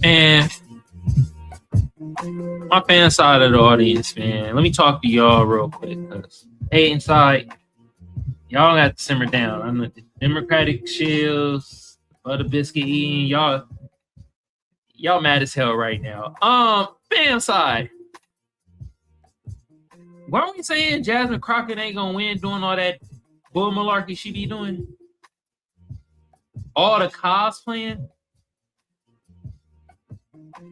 And my fan side of the audience, man, let me talk to y'all real quick, because hey, inside, y'all got to simmer down. I'm the Democratic shills, butter biscuit eating, y'all mad as hell right now. Fan side, weren't we saying Jasmine Crockett ain't gonna win doing all that bull malarkey she be doing? All the cosplaying?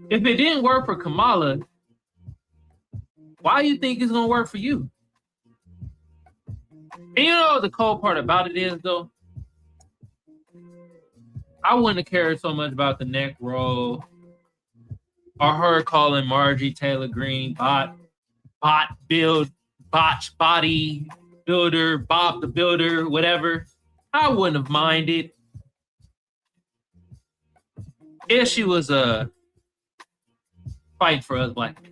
If it didn't work for Kamala, why do you think it's gonna work for you? And you know what the cold part about it is, though? I wouldn't have cared so much about the neck roll or her calling Marjorie Taylor Greene botch body builder, Bob the Builder, whatever. I wouldn't have minded if she was a fight for us black men.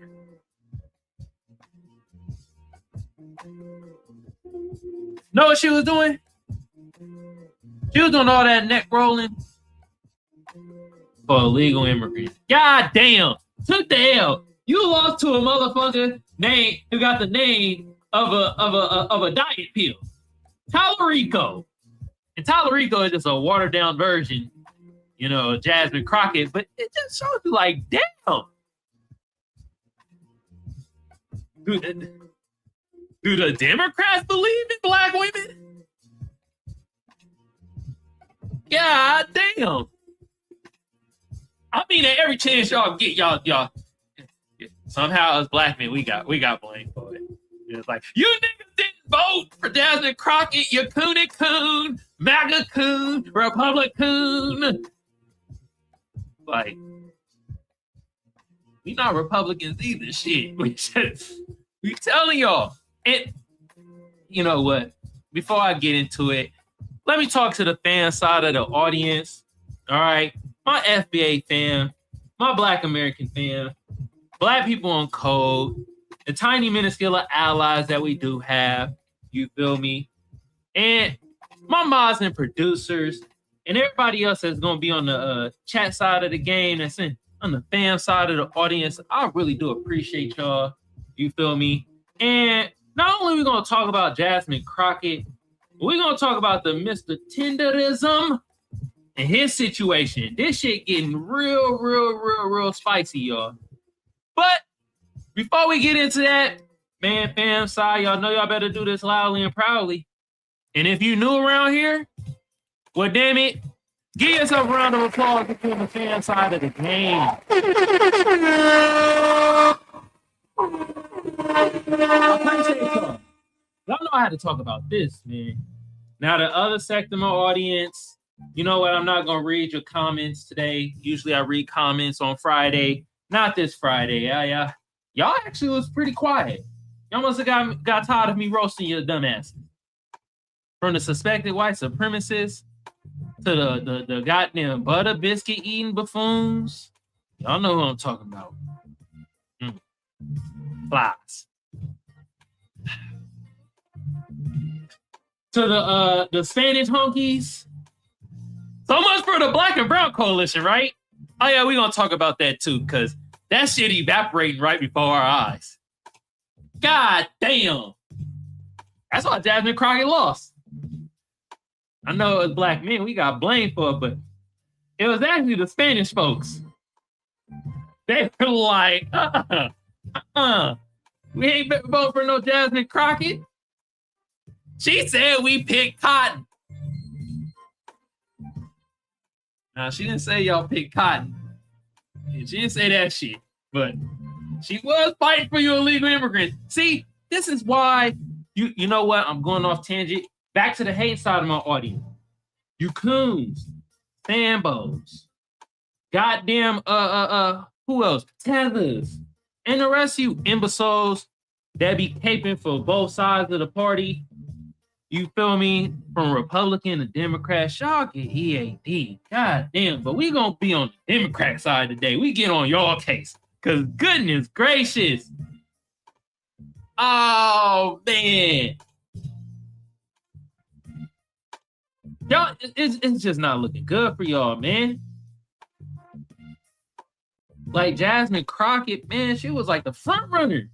Know what she was doing? She was doing all that neck rolling for illegal immigrants. God damn! Took the L. You lost to a motherfucker name who got the name of a diet pill, Talarico. And Talarico is just a watered down version, you know, Jasmine Crockett. But it just shows you, like, damn. Do the Democrats believe in black women? God damn. I mean, at every chance y'all get, y'all somehow as black men, we got blamed for it. It's like, you niggas didn't vote for Jasmine Crockett, you coony coon, MAGA coon, Republican. Like, we not Republicans either, shit. We telling y'all. And you know what? Before I get into it, let me talk to the fan side of the audience. All right. My FBA fam, my Black American fam, Black people on code, the tiny minuscule allies that we do have, you feel me? And my mods and producers and everybody else that's going to be on the chat side of the game, that's on the fan side of the audience, I really do appreciate y'all. You feel me? And not only are we going to talk about Jasmine Crockett, we're going to talk about the Mr. Tendernism and his situation. This shit getting real spicy, y'all. But before we get into that, man, fam, side, y'all know y'all better do this loudly and proudly. And if you new around here, well, damn it, give yourself a round of applause if you're on the fan side of the game. Y'all know I had to talk about this, man. Now, the other sector of my audience, you know what? I'm not going to read your comments today. Usually I read comments on Friday. Not this Friday. Y'all actually was pretty quiet. Y'all must have got tired of me roasting your dumbass. From the suspected white supremacists to the goddamn butter biscuit eating buffoons. Y'all know who I'm talking about. Flies. To the Spanish honkies. So much for the Black and Brown coalition, right? Oh yeah, we're gonna talk about that too, because that shit evaporating right before our eyes. God damn. That's why Jasmine Crockett lost. I know as black men, we got blamed for it, but it was actually the Spanish folks. They were like, we ain't vote for no Jasmine Crockett. She said we picked cotton. Now, she didn't say y'all picked cotton. And she didn't say that shit. But she was fighting for you illegal immigrants. See, this is why, you know what? I'm going off tangent. Back to the hate side of my audience. You coons. Sambos, goddamn, who else? Tethers, and the rest of you imbeciles that be caping for both sides of the party. You feel me? From Republican to Democrat, y'all get EAD. God damn, but we gonna be on the Democrat side today. We get on y'all case. Cause goodness gracious. Oh man. Y'all, it's just not looking good for y'all, man. Like Jasmine Crockett, man, she was like the front runner.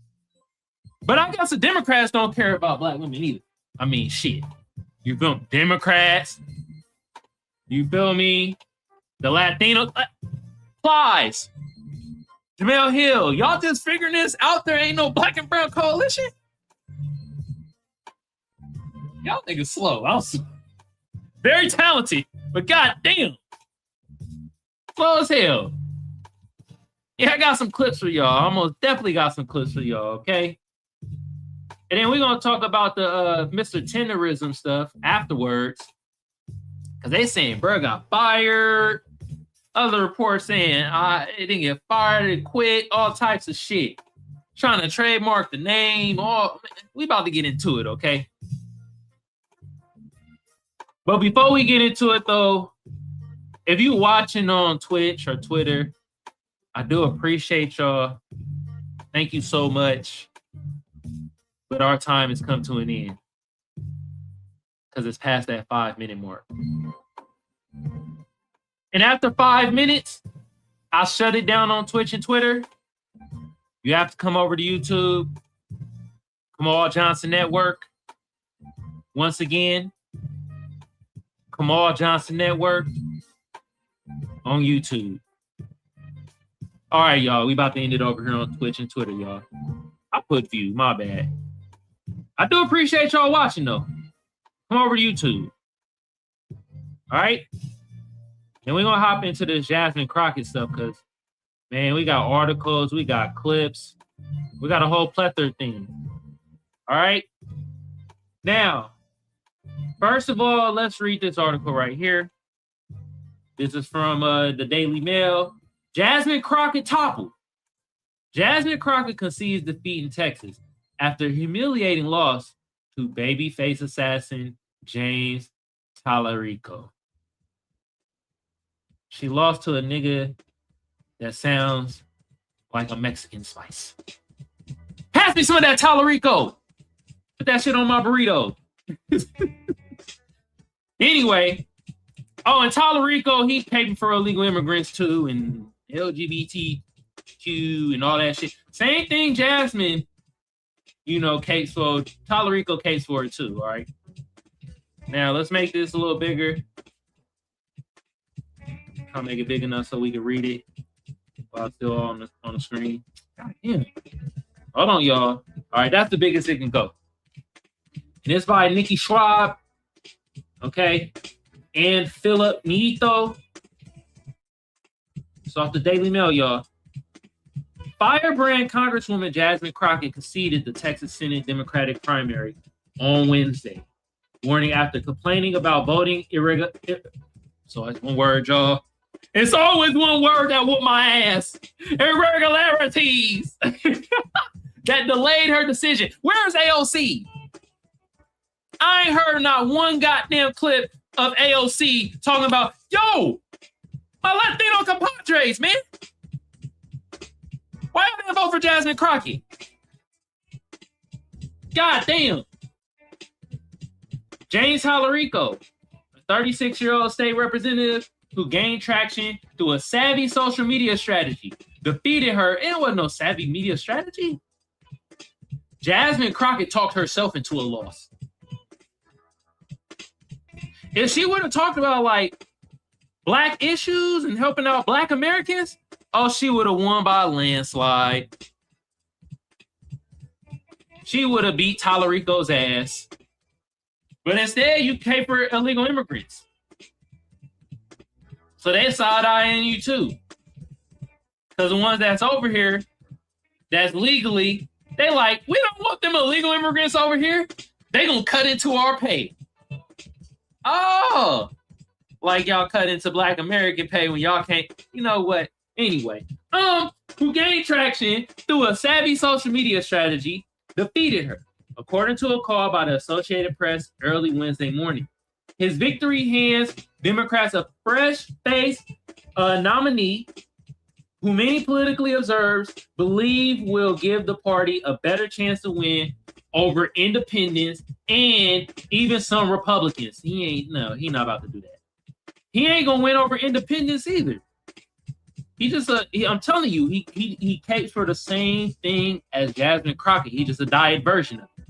But I guess the Democrats don't care about black women either. I mean, shit. You feel me? Democrats. You feel me? The Latino flies. Jamel Hill. Y'all just figuring this out. There ain't no black and brown coalition. Y'all niggas slow. I was very talented, but goddamn, slow as hell. Yeah, I got some clips for y'all. I almost definitely got some clips for y'all. Okay. And then we're going to talk about the Mr. Tendernism stuff afterwards. Because they saying bro got fired. Other reports saying it didn't get fired, it quit, all types of shit. Trying to trademark the name. We about to get into it, okay? But before we get into it, though, if you watching on Twitch or Twitter, I do appreciate y'all. Thank you so much. But our time has come to an end because it's past that 5-minute mark. And after 5 minutes, I'll shut it down on Twitch and Twitter. You have to come over to YouTube, Kamal Johnson Network. Once again, Kamal Johnson Network on YouTube. All right, y'all. We about to end it over here on Twitch and Twitter, y'all. I put view. My bad. I do appreciate y'all watching, though. Come over to YouTube. All right? And we're going to hop into this Jasmine Crockett stuff because, man, we got articles, we got clips, we got a whole plethora of things. All right? Now, first of all, let's read this article right here. This is from the Daily Mail. Jasmine Crockett toppled. Jasmine Crockett concedes defeat in Texas after humiliating loss to babyface assassin James Talarico. She lost to a nigga that sounds like a Mexican spice. Pass me some of that Talarico. Put that shit on my burrito. Anyway, and Talarico, he's paying for illegal immigrants too, and LGBTQ and all that shit. Same thing, Jasmine. Case for Talarico case for it too. All right. Now let's make this a little bigger. I'll make it big enough so we can read it while it's still on the screen. God damn. Hold on, y'all. All right, that's the biggest it can go. And it's by Nikki Schwab, okay, and Philip Nieto. It's off the Daily Mail, y'all. Firebrand Congresswoman Jasmine Crockett conceded the Texas Senate Democratic primary on Wednesday, warning after complaining about voting So it's one word, y'all. It's always one word that whooped my ass. Irregularities that delayed her decision. Where's AOC? I ain't heard not one goddamn clip of AOC talking about, yo, my Latino compadres, man. Why y'all didn't vote for Jasmine Crockett? God damn. James Talarico, a 36-year-old state representative who gained traction through a savvy social media strategy, defeated her. It wasn't no savvy media strategy. Jasmine Crockett talked herself into a loss. If she would have talked about like black issues and helping out black Americans, she would have won by a landslide. She would have beat Talarico's ass. But instead, you pay for illegal immigrants. So they side-eyeing you too. Because the ones that's over here, that's legally, they like, we don't want them illegal immigrants over here. They gonna cut into our pay. Oh, like y'all cut into Black American pay when y'all can't. You know what? Anyway, who gained traction through a savvy social media strategy, defeated her, according to a call by the Associated Press early Wednesday morning. His victory hands Democrats a fresh-faced nominee who many politically observers believe will give the party a better chance to win over independents and even some Republicans. He not about to do that. He ain't gonna win over independents either. He just I'm telling you, he capes for the same thing as Jasmine Crockett. He just a diet version of it.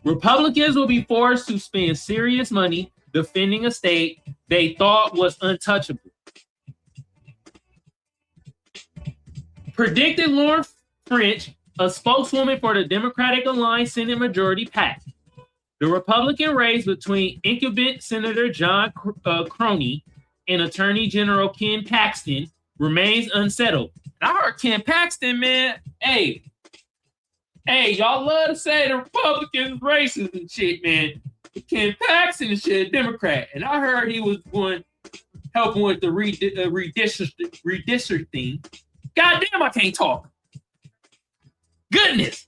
Republicans will be forced to spend serious money defending a state they thought was untouchable. Predicted Lauren French, a spokeswoman for the Democratic Alliance Senate Majority PAC. The Republican race between incumbent Senator John Crony and Attorney General Ken Paxton remains unsettled. I heard Ken Paxton, man. Hey, y'all love to say the Republicans racist and shit, man. Ken Paxton and shit, Democrat. And I heard he was helping with the redistricting. Goddamn, I can't talk. Goodness.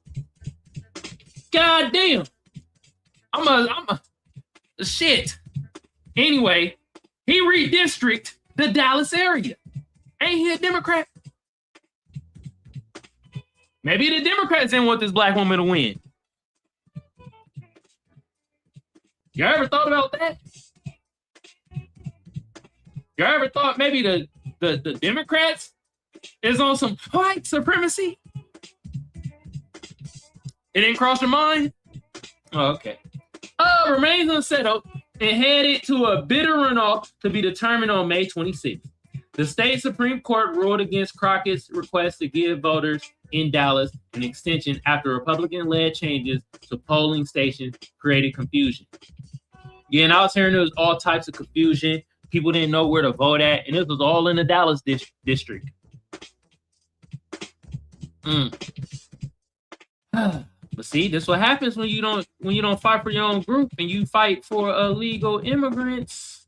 Goddamn. I'm a shit. Anyway, he redistricted the Dallas area. Ain't he a Democrat? Maybe the Democrats didn't want this black woman to win. You ever thought about that? You ever thought maybe the Democrats is on some white supremacy? It didn't cross your mind? Oh, okay. Remains unsettled and headed to a bitter runoff to be determined on May 26th. The state Supreme Court ruled against Crockett's request to give voters in Dallas an extension after Republican-led changes to polling stations created confusion. Yeah, and I was hearing there was all types of confusion. People didn't know where to vote at, and this was all in the Dallas district. But see, this is what happens when you don't fight for your own group and you fight for illegal immigrants.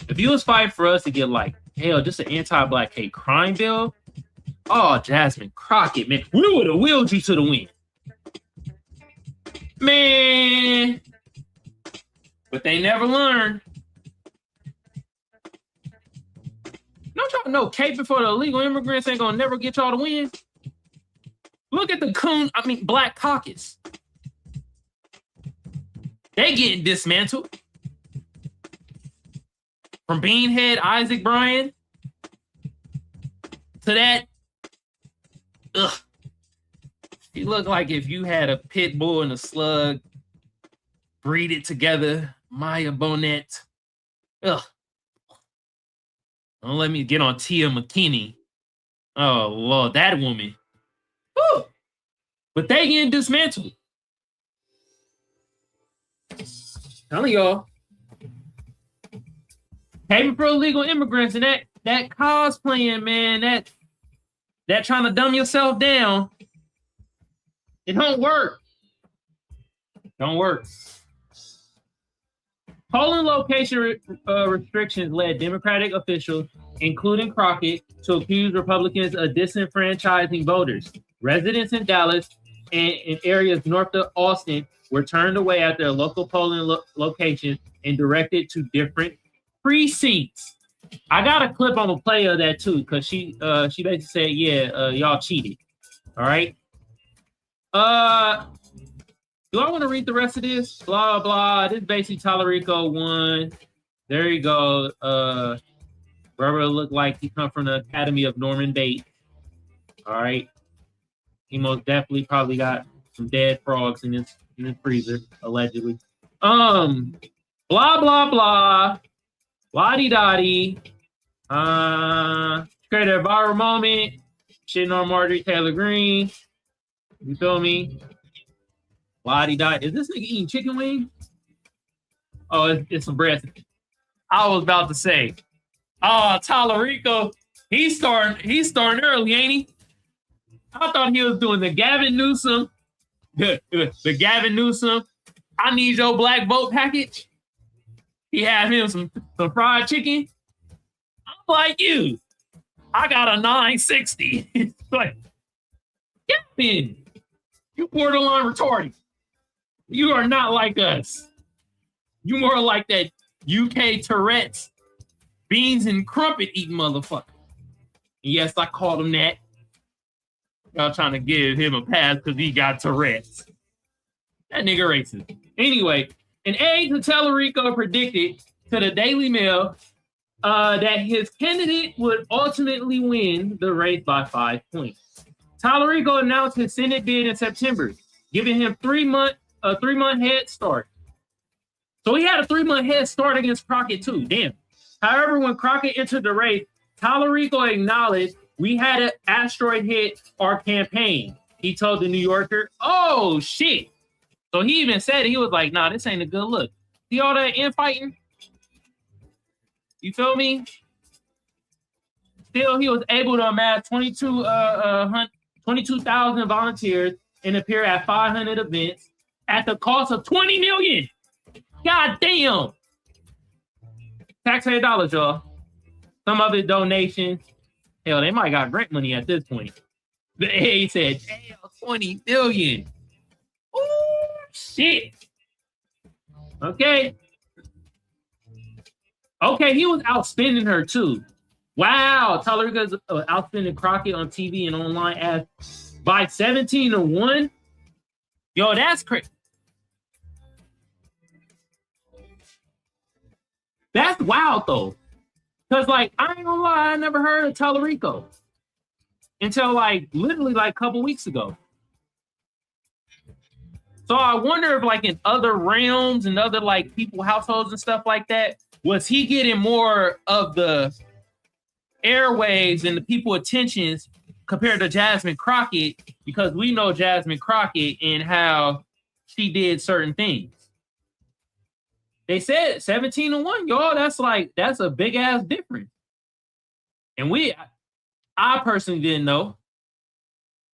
If you was fighting for us to get just an anti-black hate crime bill, oh, Jasmine Crockett, man, we would have willed you to the win. Man. But they never learn. Don't y'all know caping for the illegal immigrants ain't gonna never get y'all to win? Look at the Black Caucus. They getting dismantled. From Beanhead Isaac Bryan to that. Ugh. You look like if you had a pit bull and a slug breeded together. Maya Bonnet. Ugh. Don't let me get on Tia McKinney. Oh, well, that woman. Woo. But they getting dismantled. Telling y'all. Paying for illegal immigrants and that cosplaying, man, that trying to dumb yourself down. It don't work. Don't work. Polling location restrictions led Democratic officials, including Crockett, to accuse Republicans of disenfranchising voters. Residents in Dallas and in areas north of Austin were turned away at their local polling locations and directed to different precincts. I got a clip on the play of that too, because she basically said, y'all cheated. All right. Do I want to read the rest of this? Blah, blah. This basically Talarico won. There you go. Brother looked like he come from the Academy of Norman Bates. All right. He most definitely probably got some dead frogs in his freezer, allegedly. Blah, blah, blah. La-di-da-di. Created a viral moment. Shitting on Marjorie Taylor Greene. You feel me? La-di-da. Is this nigga eating chicken wings? Oh, it's some breast. I was about to say. Oh, Talarico. He's starting early, ain't he? I thought he was doing the Gavin Newsom. The Gavin Newsom. I need your black vote package. He had him some fried chicken. I'm like you. I got a 960. It's like, Kevin, you borderline retarded. You are not like us. You more like that UK Tourette's beans and crumpet eating motherfucker. And yes, I called him that. Y'all trying to give him a pass because he got Tourette's. That nigga racist. Anyway, an aide to Talarico predicted to the Daily Mail that his candidate would ultimately win the race by 5 points. Talarico announced his Senate bid in September, giving him a 3-month head start. So he had a 3-month head start against Crockett too. Damn. However, when Crockett entered the race, Talarico acknowledged we had an asteroid hit our campaign. He told the New Yorker, "Oh shit." So he even said, he was like, "Nah, this ain't a good look." See all that infighting? You feel me? Still, he was able to amass 22,000 volunteers and appear at 500 events at the cost of $20 million. God damn. Taxpayer dollars, y'all. Some of it donations. Hell, they might got grant money at this point. The A said, damn, 20 million. Ooh, shit. Okay. Okay, he was outspending her too. Wow, Talarico's outspending Crockett on TV and online ads by 17-1. Yo, that's crazy. That's wild though. Cause like, I ain't gonna lie, I never heard of Talarico until like literally like a couple weeks ago. So I wonder if like in other realms and other like people households and stuff like that, was he getting more of the airwaves and the people attentions compared to Jasmine Crockett, because we know Jasmine Crockett and how she did certain things. They said 17-1, y'all. That's a big ass difference. And I personally didn't know.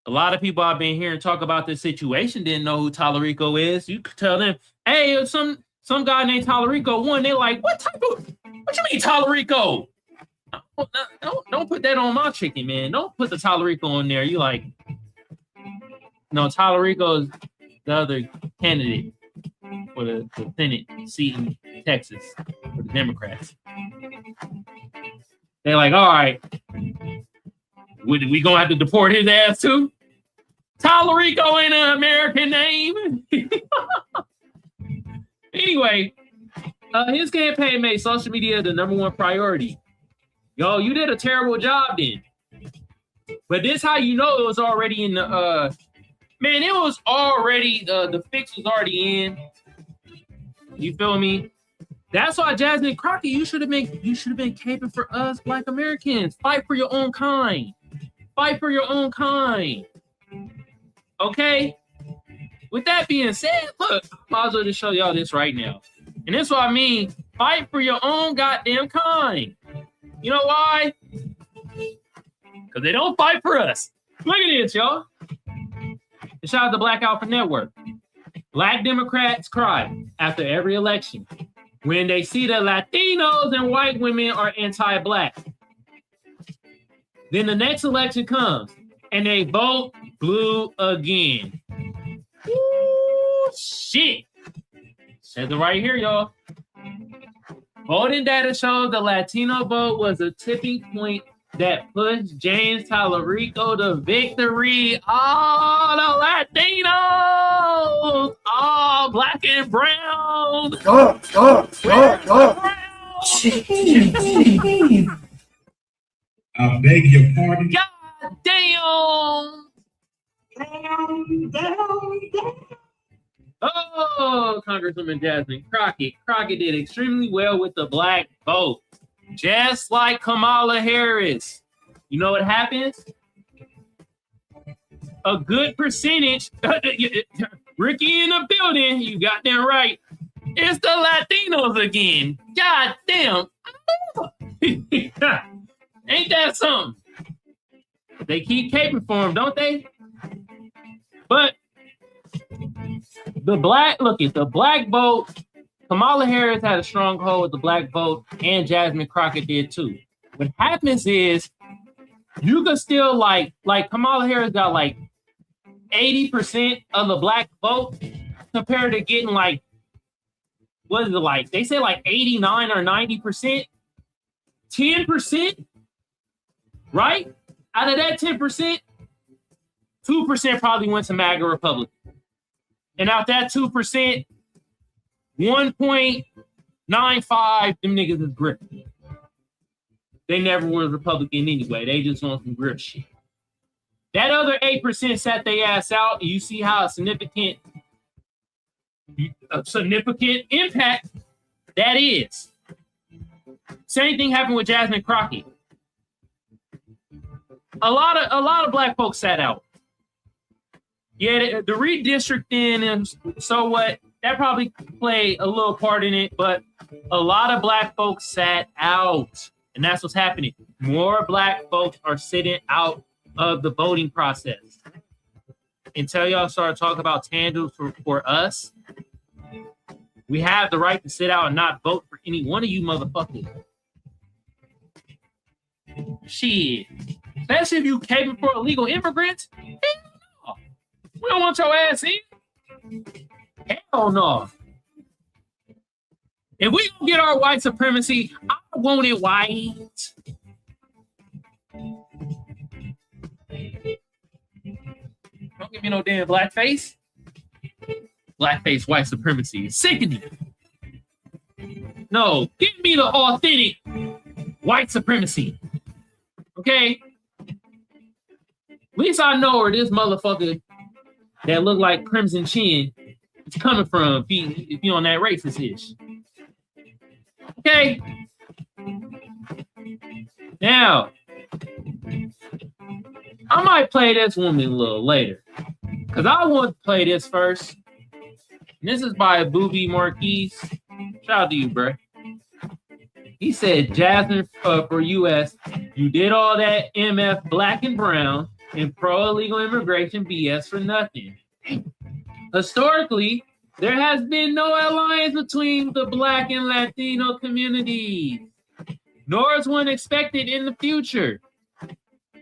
A lot of people I've been hearing talk about this situation didn't know who Talarico is. You could tell them, hey, some guy named Talarico won. They're like, what you mean Talarico? Don't put that on my chicken, man. Don't put the Talarico on there. You like, no, Talarico is the other candidate for the Senate seat in Texas for the Democrats. They're like, all right, we gonna have to deport his ass too? Talarico ain't an American name. Anyway, his campaign made social media the #1 priority. Yo, you did a terrible job then. But this how you know it was already in the man, it was already the fix was already in. You feel me? That's why Jasmine Crockett, you should have been caping for us Black Americans. Fight for your own kind. Fight for your own kind. Okay? With that being said, look, I might as well just show y'all this right now. And this is what I mean. Fight for your own goddamn kind. You know why? Because they don't fight for us. Look at this, y'all. And shout out to Black Alpha Network. Black Democrats cry after every election when they see that Latinos and white women are anti-Black. Then the next election comes and they vote blue again. Ooh, shit. Says it right here, y'all. Voting data shows the Latino vote was a tipping point that pushed James Talarico to victory. All the Latinos, all Black and brown. I beg your pardon. God damn. Oh, Congresswoman Jasmine Crockett. Crockett did extremely well with the Black vote. Just like Kamala Harris. You know what happens? A good percentage, Ricky in the building, you got that right. It's the Latinos again. God damn. Ain't that something? They keep caping for them, don't they? But the Black vote Kamala Harris had a strong hold with the black vote, and Jasmine Crockett did too. What happens is you can still like Kamala Harris got like 80% of the black vote compared to getting like, what is it like? They say like 89 or 90%, 10%, right? Out of that 10%, 2% probably went to MAGA Republican. And out that 2%, 1.95, them niggas is grip. They never were Republican anyway. They just on some grip shit. That other 8% sat their ass out, and you see how a significant impact that is. Same thing happened with Jasmine Crockett. A lot of black folks sat out. Yeah, the redistricting and so what, that probably played a little part in it, but a lot of black folks sat out. And that's what's happening. More black folks are sitting out of the voting process. Until y'all start talking about tangibles for us, we have the right to sit out and not vote for any one of you motherfuckers. Shit. Especially if you caving for illegal immigrants. Hell no. We don't want your ass in. Hell no. If we gonna get our white supremacy, I want it white. Don't give me no damn blackface. Blackface white supremacy is sickening. No, give me the authentic white supremacy. Okay? At least I know where this motherfucker that look like Crimson Chin is coming from if you on that racist ish. Okay? Now, I might play this woman a little later. Because I want to play this first. And this is by Booby Marquise. Shout out to you, bro. He said, Jasmine for U.S., you did all that MF black and brown and pro-illegal immigration BS for nothing. Historically, there has been no alliance between the black and Latino communities, nor is one expected in the future.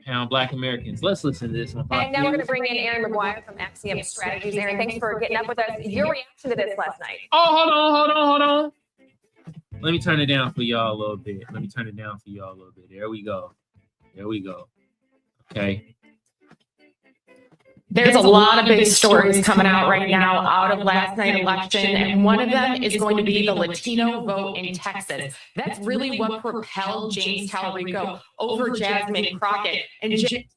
Pound black Americans. Let's listen to this one. And now we're going to bring in Aaron McGuire from Axiom Strategies. Aaron, thanks for getting up with us. Your reaction to this last night? Oh, hold on. Let me turn it down for y'all a little bit. There we go. Okay. There's a lot of big stories coming out right now out of last night's election, and one of them is going to be the Latino vote in Texas. That's really what propelled James Talarico over Jasmine Crockett. And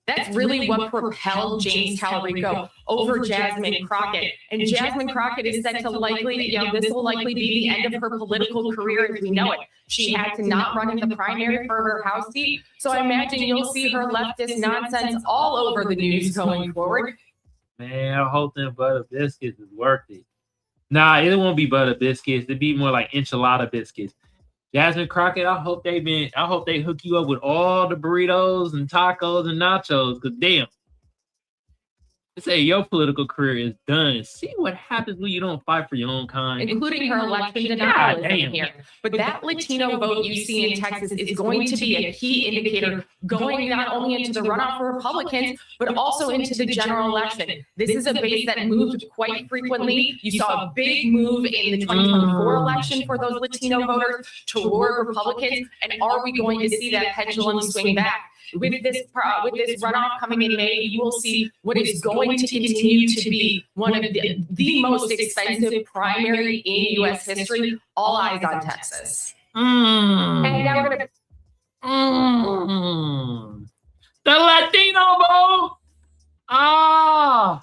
that's really what propelled James Talarico over Jasmine Crockett. And Jasmine Crockett is said to likely, this will likely be the end of her political career as we know it. She had to not run in the primary for her House seat. So I imagine you'll see her leftist nonsense all over the news going forward. Man, I hope them butter biscuits is worth it. Nah, it won't be butter biscuits. It'd be more like enchilada biscuits. Jasmine Crockett, I hope they hook you up with all the burritos and tacos and nachos. Cause damn. Say your political career is done. See what happens when you don't fight for your own kind. Including her election denialism here. But that Latino vote you see in Texas is going to be a key indicator going not only into the runoff for Republicans, but also into the general election. This is a base that moved quite frequently. You saw a big move in the 2024 election for those Latino voters toward Republicans. And are we going to see that pendulum swing back? With this runoff coming in May, you will see what is going to continue to be one of the most expensive primary in U.S. history. All eyes on Texas. And now we're going to... The Latino vote!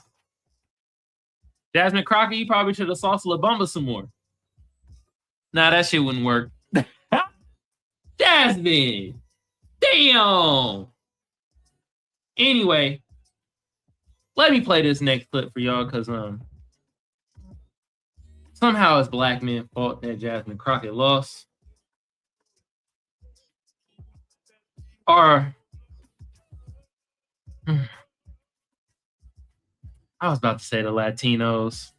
Jasmine Crockett, you probably should have sauced La Bamba some more. Nah, that shit wouldn't work. Jasmine! Damn. Anyway, let me play this next clip for y'all because somehow it's black men's fault that Jasmine Crockett lost. Or I was about to say the Latinos.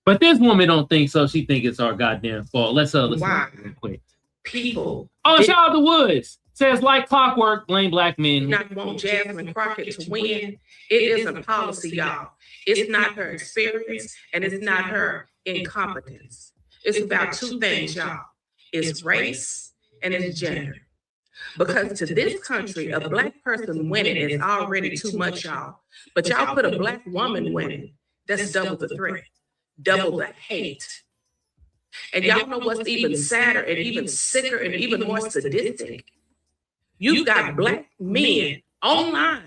But this woman don't think so. She think it's our goddamn fault. Let's Why? real quick. People. Oh, shout out to Woods. Says like clockwork, blame black men. Not want Jasmine Crockett to win. It isn't policy, y'all. It's not her experience and it's not her incompetence. It's about two things, y'all. It's race and it's gender. Because to this country, a black person winning is already too much, y'all. But y'all put a black woman winning, that's double the threat, double the hate. And y'all know what's even sadder and even sicker and even more sadistic? You got black men online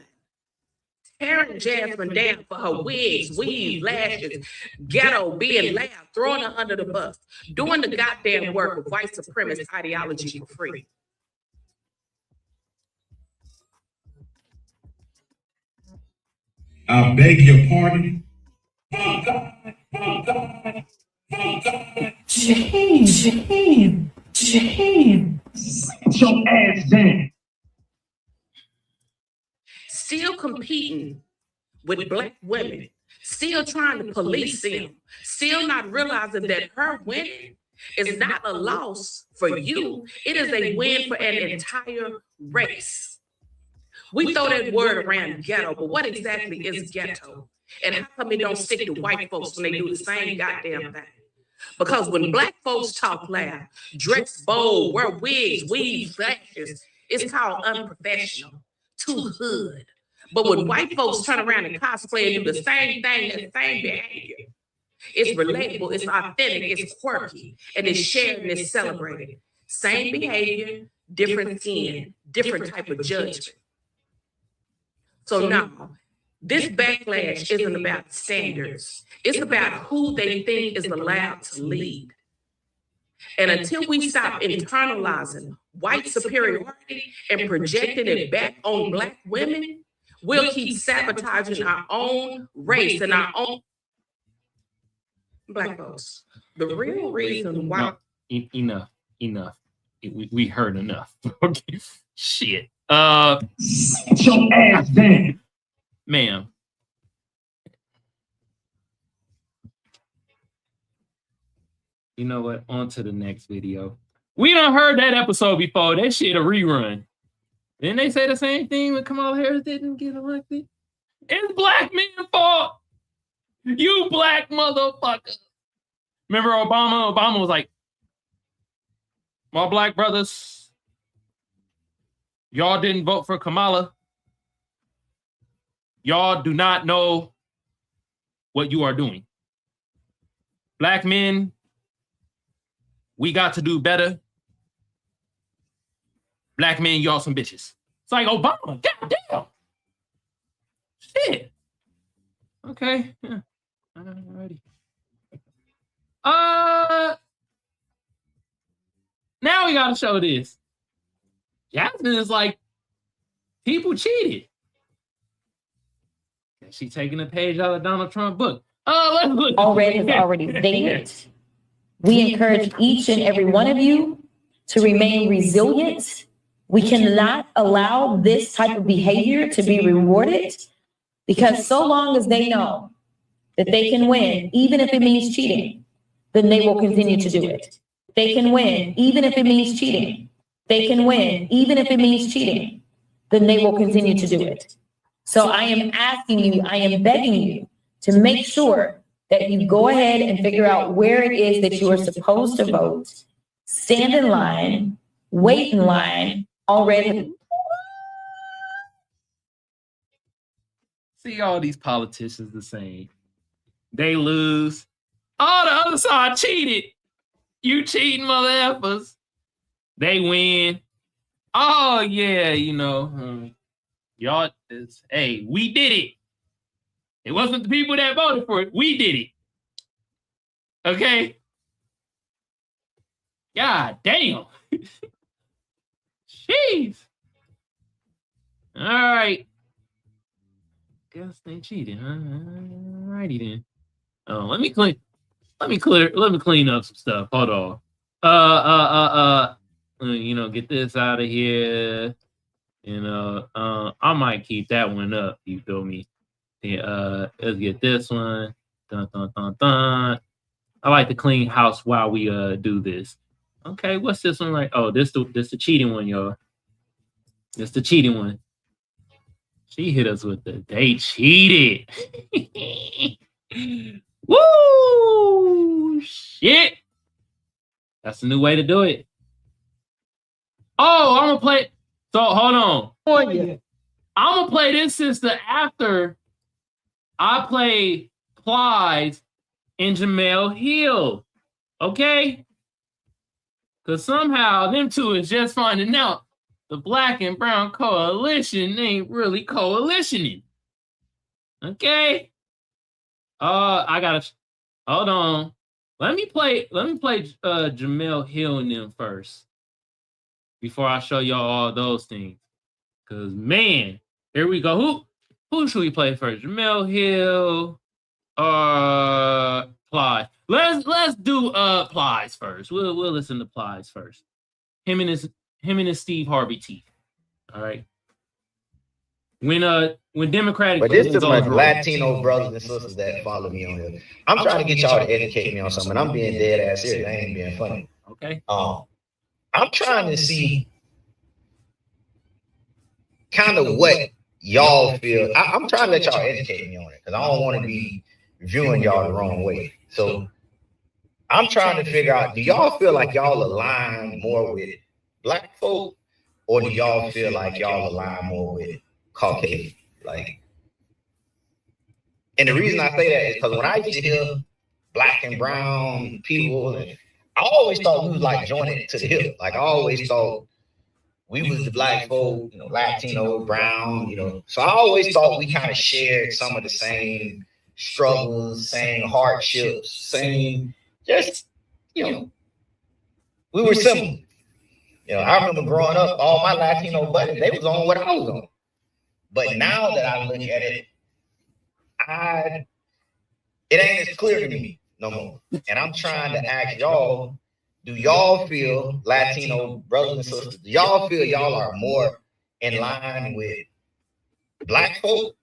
tearing Jasmine down for her wigs, weave, lashes, ghetto, being loud, throwing her under the bus, doing the goddamn work of white supremacist ideology for free. I beg your pardon. James. Sit your ass down. Still competing with black women, still trying to police them, still not realizing that her winning is not a loss for you. It is a win for an entire race. We throw that word around ghetto, but what exactly is ghetto? And how come it don't stick to white folks when they do the same goddamn thing? Because when black folks talk loud, dress bold, wear wigs, weave, flashes, it's called unprofessional, too hood. But when white folks turn around and cosplay and do the same thing, that same behavior, it's relatable, it's authentic, it's quirky, and it's shared and it's celebrated. Same behavior, different skin, different type of judgment. So now, this backlash isn't about standards. It's about who they think is allowed to lead. And until we stop internalizing white superiority and projecting it back on black women, we'll keep sabotaging our own race and our own black folks. The real reason why... Enough. We heard enough. Okay. Shit. Sit your ass down. Ma'am. You know what? On to the next video. We done heard that episode before. That shit a rerun. Didn't they say the same thing when Kamal Harris didn't get elected? It's black men's fault. You black motherfucker. Remember Obama? Obama was like, my black brothers, y'all didn't vote for Kamala. Y'all do not know what you are doing. Black men, we got to do better. Black men, y'all some bitches. It's like Obama, goddamn. Shit. Okay. Yeah. Alrighty. Now we gotta show this. Jasmine is like, people cheated. She taking a page out of Donald Trump book. Let's look. Already there. We encourage each and every one of you to remain resilient. We cannot allow this type of behavior to be rewarded, because so long as they know that they can win, even if it means cheating, then they will continue to do it. They can win, even if it means cheating. They can win, even if it means cheating, then they will continue to do it. So I am asking you, I am begging you to make sure that you go ahead and figure out where it is that you are supposed to vote, stand in line, wait in line already. See all these politicians the same. They lose. Oh, the other side cheated. You cheating mother effers. They win. Oh, yeah, y'all, hey, we did it. It wasn't the people that voted for it. We did it. Okay? God damn. Jeez. All right. Guess they cheated, huh? All righty then. Oh, let me clean up some stuff. Hold on. Get this out of here. I might keep that one up. You feel me? Yeah, let's get this one. Dun, dun, dun, dun. I like to clean house while we do this. Okay, what's this one right? Oh, this the cheating one, y'all. This the cheating one. She hit us with they cheated. Woo! Shit. That's a new way to do it. Oh, I'm gonna play. So hold on. Oh, yeah. I'm gonna play this sister after I play Plies and Jamel Hill. Okay? Because somehow them two is just finding out the black and brown coalition ain't really coalitioning. Okay? I gotta hold on. Let me play Jamel Hill and them first before I show y'all all those things. Cause man, here we go. Who should we play first? Jamel Hill or Plies? Let's do Plies first. We'll listen to Plies first. Him and his Steve Harvey teeth. All right. When Democratic, but this is my Latino brothers and sisters that follow me on here. I'm trying to get y'all to educate me on something. I'm being dead ass serious. I ain't being funny. Okay. I'm trying to see kind of what y'all feel. I'm trying to let y'all educate me on it because I don't want to be viewing y'all the wrong way. So I'm trying to figure out, do y'all feel like y'all align more with black folk, or do y'all feel like y'all align more with Caucasian? Like, and the reason I say that is because when I used to hear black and brown people, I always thought we was like jointed to the hip. Like I always thought we was the black folk, you know, Latino, brown, you know. So I always thought we kind of shared some of the same struggles, same hardships, same, just, you know, we were similar. You know, I remember growing up, all my Latino buddies, they was on what I was on. But now that I look at it, it ain't as clear to me no more. And I'm trying to ask y'all, do y'all feel, Latino brothers and sisters, do y'all feel y'all are more in line with black folk,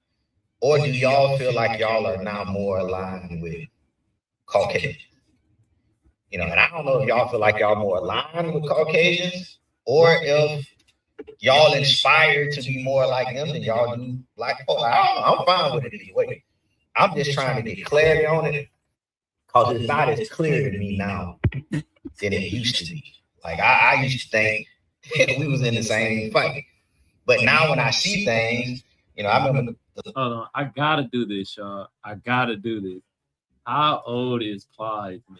or do y'all feel like y'all are now more aligned with Caucasians? You know, and I don't know if y'all feel like y'all more aligned with Caucasians, or if y'all inspired to be more like them than y'all do black folk. I don't know. I'm fine with it either way. I'm just trying to get clarity on it because it's not as clear to me now than it used to be. Like I used to think we was in the same fight, but now when I see things, you know, I remember. Hold on, I gotta do this, y'all. I gotta do this. How old is Plies, man?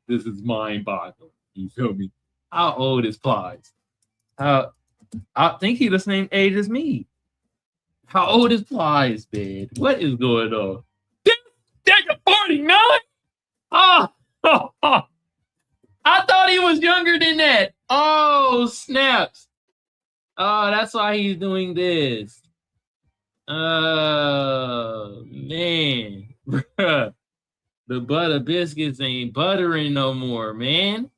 This is mind-boggling. You feel me? How old is Plies? I think he's the same age as me. How old is Plies, man? What is going on? You're 49? Oh, I thought he was younger than that. Oh, snaps. Oh, that's why he's doing this. Oh, man. Bruh. The butter biscuits ain't buttering no more, man.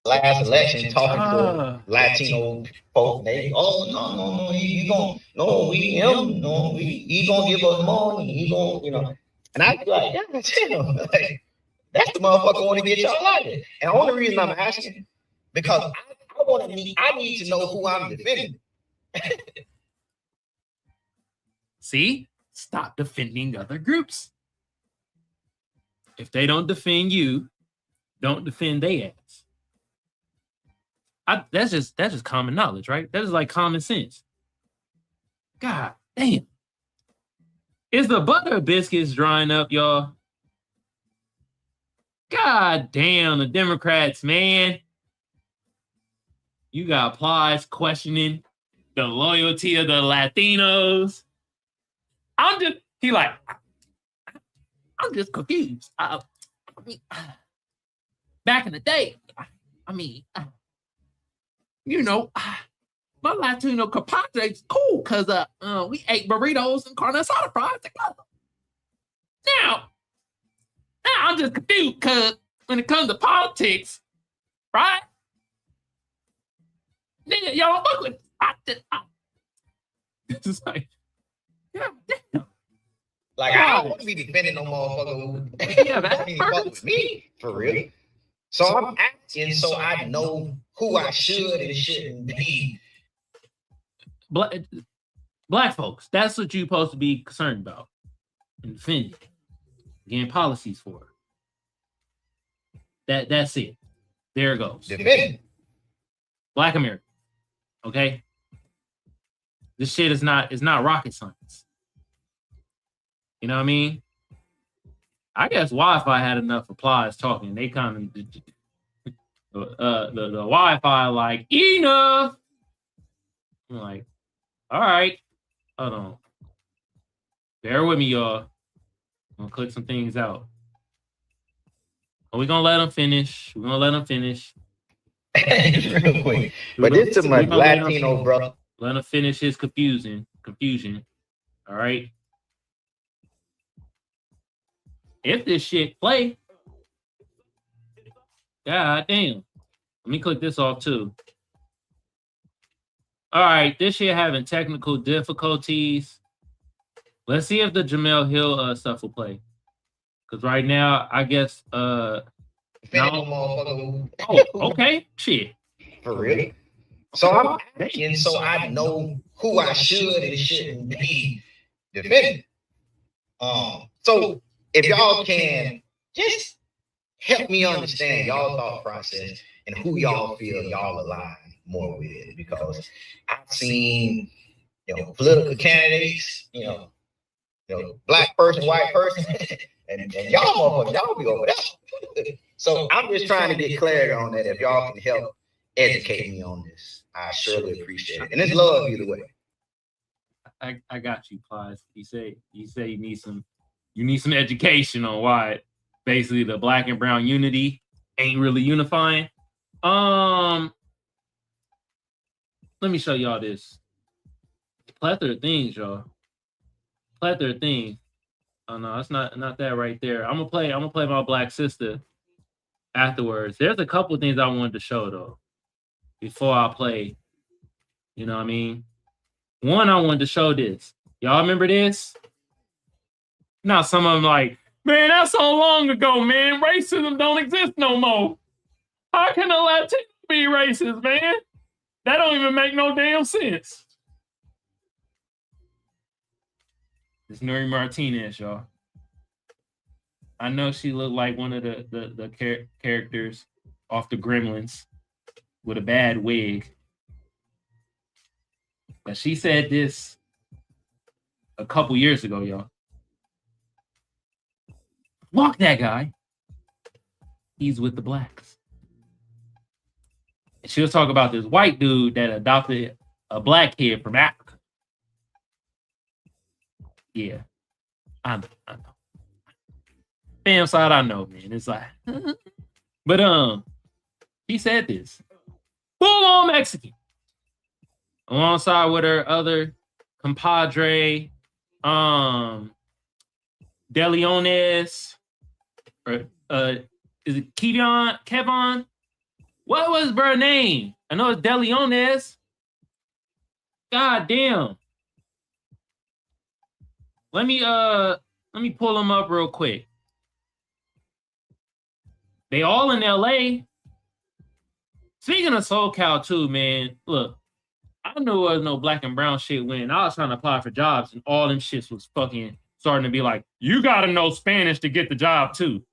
Last election, talking to Latino folk, they, oh, no, he gonna, no, we him, no, he gonna give us money, he gonna, you know. And I be like, yeah, damn, like, that's the motherfucker want to get y'all out there. And the only reason I'm asking, because I need to know who I'm defending. See? Stop defending other groups. If they don't defend you, don't defend their ass. That's just common knowledge, right? That is like common sense. God damn. Is the butter biscuits drying up, y'all? God damn, the Democrats, man. You got Plies questioning the loyalty of the Latinos. I'm just confused. Back in the day, my Latino compadre's cool because we ate burritos and carne asada fries together. Now I'm just confused because when it comes to politics, right? Nigga, y'all fuck with it's like, God damn. Like, I don't want to be defending no motherfucker who don't even fuck with me, for real. So I'm acting so I know who I should and shouldn't be. Black folks, that's what you're supposed to be concerned about and defending, getting policies for. That's it. There it goes. Defending. Black America. Okay? This shit is not rocket science. You know what I mean? I guess Wi-Fi had enough applause talking. They kind of the Wi-Fi like enough. I'm like, all right, hold on. Bear with me, y'all. I'm gonna click some things out. Are we gonna let them finish? We're gonna let them finish. Real quick. But this is my Latino brother. Let him finish his confusion. All right. If this shit play, god damn. Let me click this off too. All right, this shit having technical difficulties. Let's see if the Jamel Hill stuff will play. Because right now, I guess no. Oh, okay, shit. For real. So I'm acting so I know who I should and shouldn't be defending. So if y'all can just help me understand y'all thought process and who y'all feel y'all align more with, because I've seen, political candidates, black person, white person, and y'all motherfuckers, y'all be over there. So I'm just trying to get clarity on that. If y'all can help educate me on this, I surely appreciate it. And it's love either way. I got you, Plies. You say you need some education on why basically the black and brown unity ain't really unifying. Let me show y'all this. Plethora of things, y'all. Plethora of things. Oh no, it's not that right there. I'm gonna play my black sister afterwards. There's a couple of things I wanted to show though before I play. You know what I mean? One, I wanted to show this. Y'all remember this? Now some of them like, man, that's so long ago, man. Racism don't exist no more. How can a Latino be racist, man? That don't even make no damn sense. It's Nuri Martinez, y'all. I know she looked like one of the characters off the Gremlins with a bad wig. But she said this a couple years ago, y'all. Fuck that guy. He's with the blacks. And she was talking about this white dude that adopted a black kid from Africa. Yeah, I know. Fam side, I know, man. It's like, but he said this full on Mexican, alongside with her other compadre, De Leones, or is it Kiveon? What was her name? I know it's De Leones. God damn. Let me pull them up real quick. They all in LA. Speaking of SoCal too, man. Look, I knew there was no black and brown shit when I was trying to apply for jobs, and all them shits was fucking starting to be like, you gotta know Spanish to get the job too.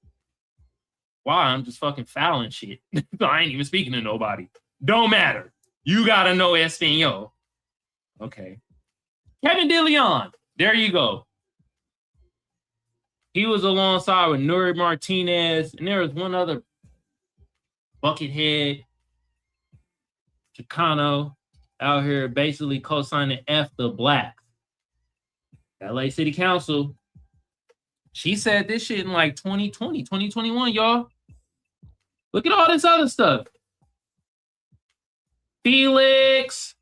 Why? I'm just fucking fouling shit. I ain't even speaking to nobody. Don't matter. You gotta know Espanol. Okay. Kevin De Leon. There you go. He was alongside with Nuri Martinez, and there was one other buckethead, Chicano, out here basically co-signing F the blacks. LA City Council, she said this shit in like 2020, 2021, y'all. Look at all this other stuff. Felix.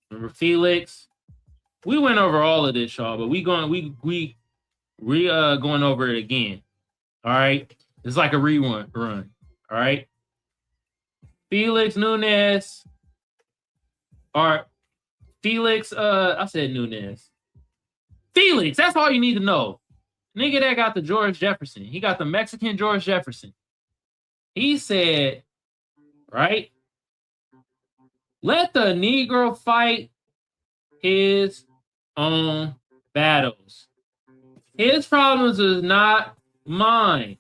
Remember Felix? We went over all of this, y'all, but we going over it again. All right. It's like a run. All right. Felix Nunez. Or Felix, I said Nunez. Felix, that's all you need to know. Nigga that got the George Jefferson. He got the Mexican George Jefferson. He said, right? Let the Negro fight his own battles. His problems is not mine.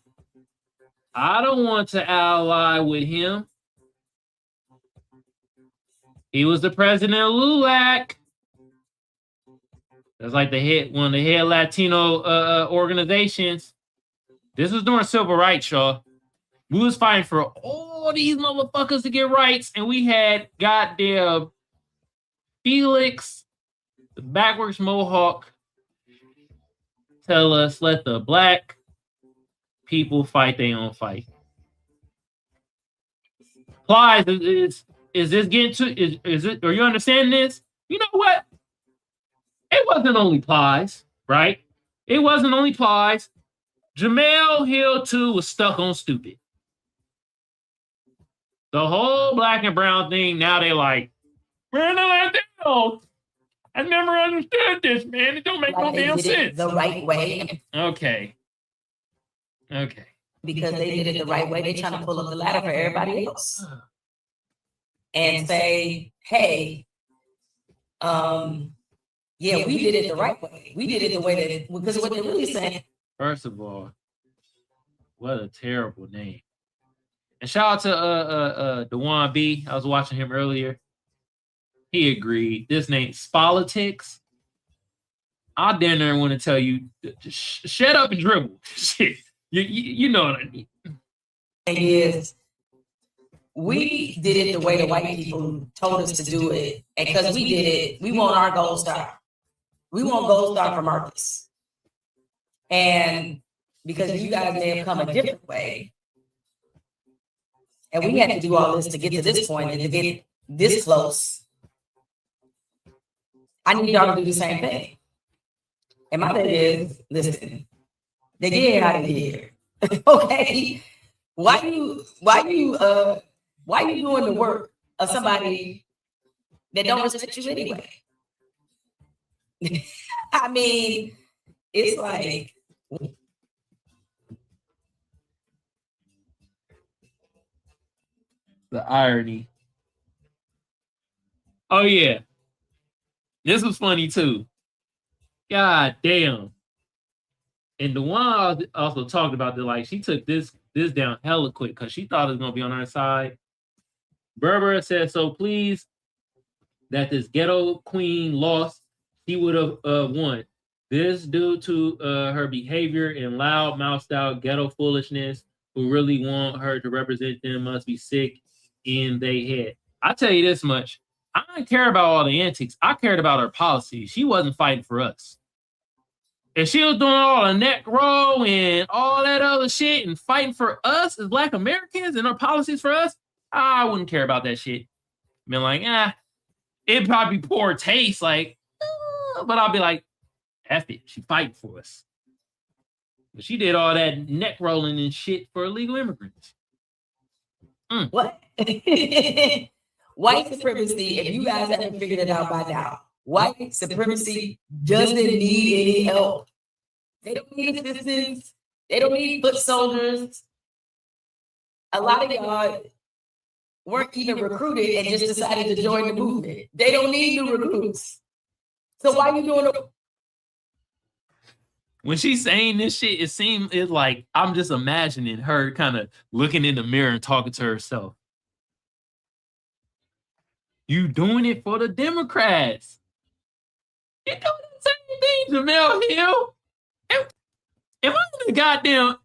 I don't want to ally with him. He was the president of LULAC. That's like one of the head Latino organizations. This was during civil rights, y'all. We was fighting for all these motherfuckers to get rights, and we had goddamn Felix, the backwards Mohawk, tell us let the black people fight their own fight. Plies, is this getting to is it? Are you understanding this? You know what? It wasn't only Plies, right? It wasn't only Plies. Jamel Hill too was stuck on stupid. The whole black and brown thing. Now they like, we're not down. I never understood this, man. It don't make no damn sense. The right way. Okay. Because they did it the right way. They're trying to pull up the ladder for everybody else. And say, hey, yeah, we did it the right way. We did it the way that, because what they're really saying. First of all, what a terrible name. And shout out to Dewan B. I was watching him earlier. He agreed. This name's Politics. I damn near want to tell you, shut up and dribble. Shit. You know what I mean. It is. We did it the way the white people told us to do it. And because we did it, we want our gold star. We want gold star for Marcus. And because you guys may have come a different way. And we had to do all this to get to this point and to get this close. I need y'all to do the same thing. And my thing is, listen, they did how they did. Okay. Why you doing the work of somebody that don't respect you anyway? I mean, it's like the irony. Oh yeah. This was funny too. God damn. And the one also talked about that, like, she took this down hella quick because she thought it was gonna be on her side. Berber said, so pleased that this ghetto queen lost, she would have won. This due to her behavior and loud mouthed out ghetto foolishness. Who really want her to represent them must be sick in their head. I tell you this much. I didn't care about all the antics. I cared about her policy. She wasn't fighting for us. If she was doing all the neck roll and all that other shit and fighting for us as Black Americans and her policies for us, I wouldn't care about that shit. Been like, it'd probably be poor taste, like, but I'll be like, F it, she fighting for us. But she did all that neck rolling and shit for illegal immigrants. what? White supremacy, if you guys haven't figured it out by now, white supremacy doesn't need any help. They don't need assistance. They don't need foot soldiers. A lot of y'all weren't even recruited and just decided to join the movement. They don't need new recruits. So why are you doing it? When she's saying this shit, it's like I'm just imagining her kind of looking in the mirror and talking to herself. You doing it for the Democrats. You doing the same thing, Jamel Hill. Am I in the goddamn...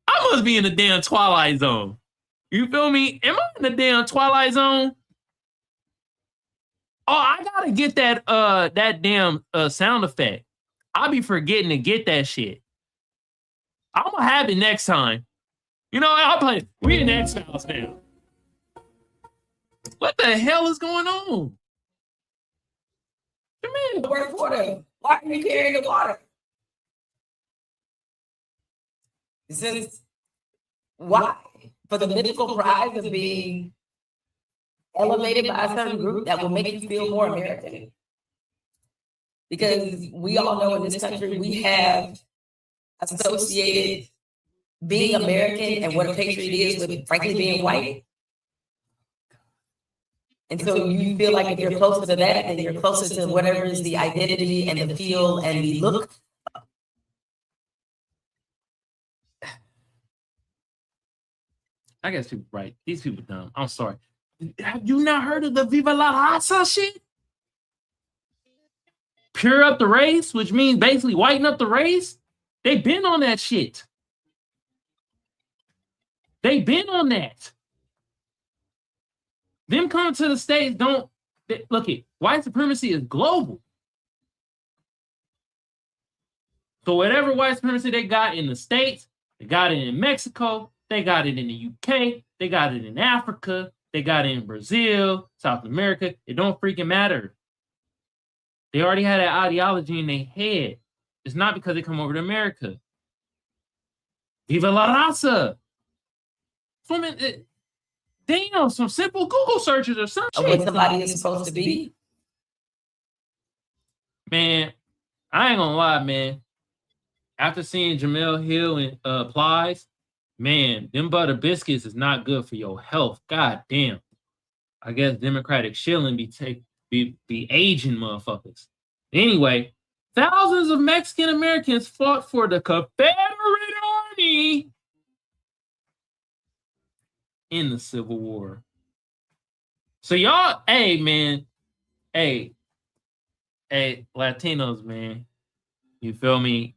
I must be in the damn Twilight Zone. You feel me? Am I in the damn Twilight Zone? Oh, I gotta get that damn sound effect. I'll be forgetting to get that shit. I'm gonna have it next time. You know, I'll play. We in X-Files now. What the hell is going on? Come in. Work for them. Why are you carrying the water? Since why? For the mythical prize of being elevated by a certain group that will make you feel more American. Because we all know in this country we have associated being American and what a patriot is with, frankly, being white. And so you feel like if you're closer to that, then you're closer to whatever is the identity and the feel and the look. I guess people right. These people dumb. I'm sorry. Have you not heard of the Viva la Raza shit? Pure up the race, which means basically whiten up the race. They've been on that shit. They've been on that. Them coming to the States look it. White supremacy is global. So whatever white supremacy they got in the States, they got it in Mexico, they got it in the UK, they got it in Africa, they got it in Brazil, South America. It don't freaking matter. They already had that ideology in their head. It's not because they come over to America. Viva la raza. Damn, some simple Google searches or some shit. What somebody is supposed to be. Man, I ain't gonna lie, man. After seeing Jamel Hill and Plies, man, them butter biscuits is not good for your health. God damn. I guess Democratic shilling be aging motherfuckers. Anyway, thousands of Mexican Americans fought for the Confederate Army in the Civil War. So y'all, hey man, hey Latinos, man, you feel me?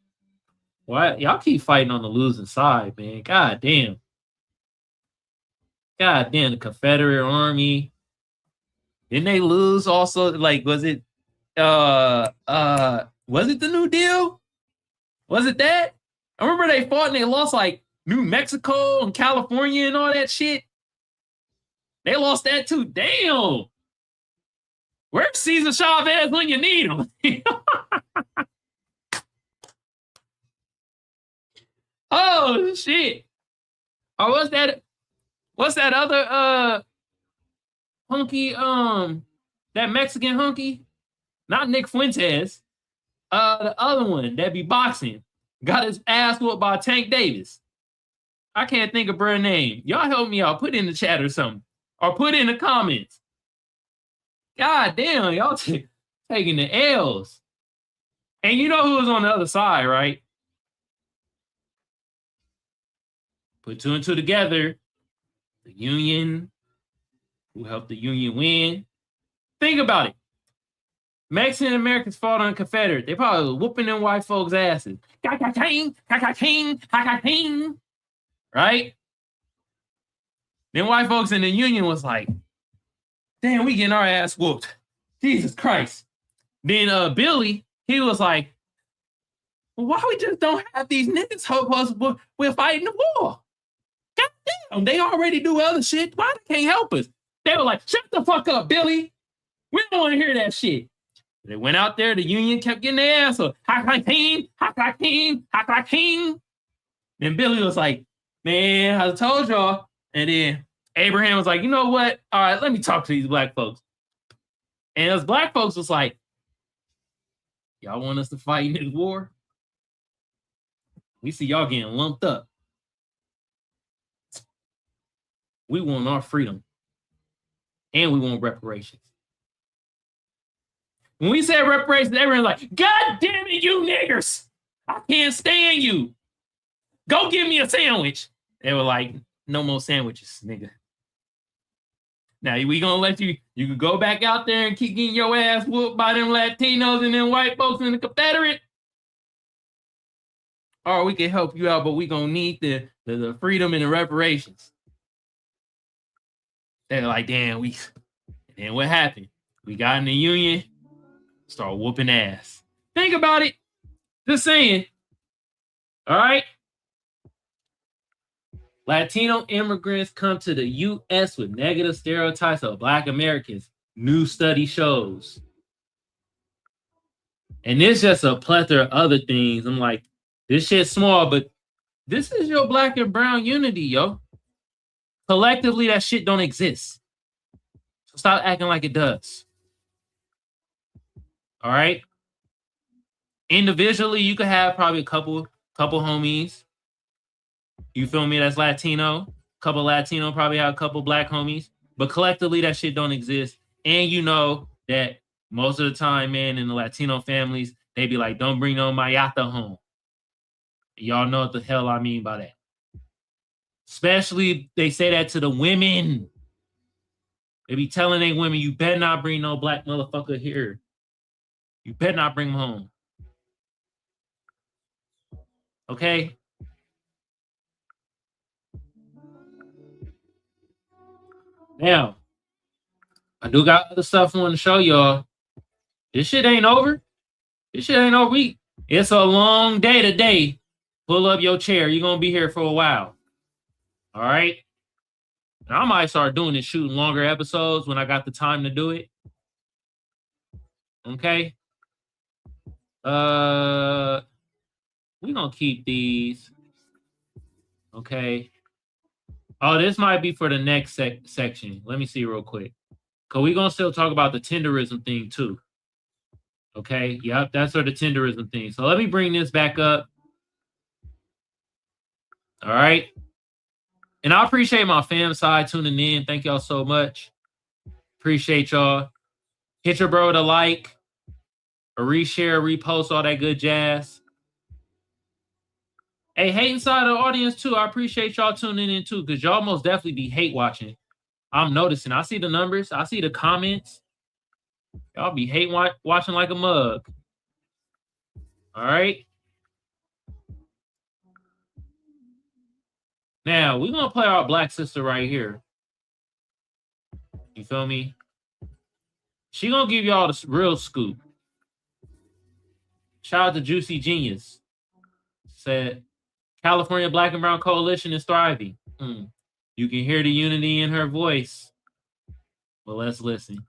Why y'all keep fighting on the losing side, man? God damn, the Confederate Army. Didn't they lose also? Like, was it the New Deal? Was it that? I remember they fought and they lost like New Mexico and California and all that shit. They lost that too. Damn. Where's Cesar Chavez when you need him? Oh shit. Or what's that other hunky, that Mexican hunky? Not Nick Fuentes. The other one that be boxing. Got his ass whooped by Tank Davis. I can't think of her name. Y'all help me out. Put in the chat or something. Or put in the comments. God damn, y'all taking the L's. And you know who was on the other side, right? Put two and two together. The Union, who helped the Union win. Think about it. Mexican Americans fought on Confederate. They probably were whooping them white folks' asses. Right? Then white folks in the Union was like, damn, we getting our ass whooped. Jesus Christ. Then Billy, he was like, well, why we just don't have these niggas help us? We're fighting the war. God damn, they already do other shit. Why they can't help us? They were like, shut the fuck up, Billy. We don't want to hear that shit. They went out there, the Union kept getting their ass up. Then Billy was like, man, I told y'all. And then Abraham was like, you know what? All right, let me talk to these black folks. And those black folks was like, y'all want us to fight in this war? We see y'all getting lumped up. We want our freedom. And we want reparations. When we said reparations, everyone's like, God damn it, you niggers. I can't stand you. Go give me a sandwich. They were like, no more sandwiches, nigga. Now, we gonna let you can go back out there and keep getting your ass whooped by them Latinos and them white folks in the Confederate. Or we can help you out, but we gonna need the freedom and the reparations. They're like, damn, and then what happened? We got in the Union, start whooping ass. Think about it. Just saying. All right. Latino immigrants come to the U.S. with negative stereotypes of Black Americans. New study shows. And there's just a plethora of other things. I'm like, this shit's small, but this is your Black and brown unity, yo. Collectively, that shit don't exist. So stop acting like it does. All right? Individually, you could have probably a couple couple homies. You feel me? That's Latino. Couple Latino, probably have a couple black homies. But collectively, that shit don't exist. And you know that most of the time, man, in the Latino families, they be like, don't bring no mayata home. Y'all know what the hell I mean by that. Especially, they say that to the women. They be telling they women, you better not bring no black motherfucker here. You better not bring him home. Okay? Now, I do got other stuff I want to show y'all. This shit ain't over. This shit ain't over. It's a long day today. Pull up your chair. You're going to be here for a while. All right? And I might start doing this, shooting longer episodes when I got the time to do it. Okay? We're going to keep these. Okay? Oh, this might be for the next section. Let me see real quick. Because we're going to still talk about the tenderism thing too. Okay? Yep, that's for the tenderism thing. So let me bring this back up. All right? And I appreciate my fam side tuning in. Thank y'all so much. Appreciate y'all. Hit your bro with a like, a reshare, repost, all that good jazz. Hey, hating side of the audience too. I appreciate y'all tuning in too, because y'all most definitely be hate watching. I'm noticing. I see the numbers. I see the comments. Y'all be hate watching like a mug. All right. Now, we're going to play our black sister right here. You feel me? She going to give y'all the real scoop. Shout out to Juicy Genius. Said, California Black and Brown Coalition is thriving. You can hear the unity in her voice. Well, let's listen.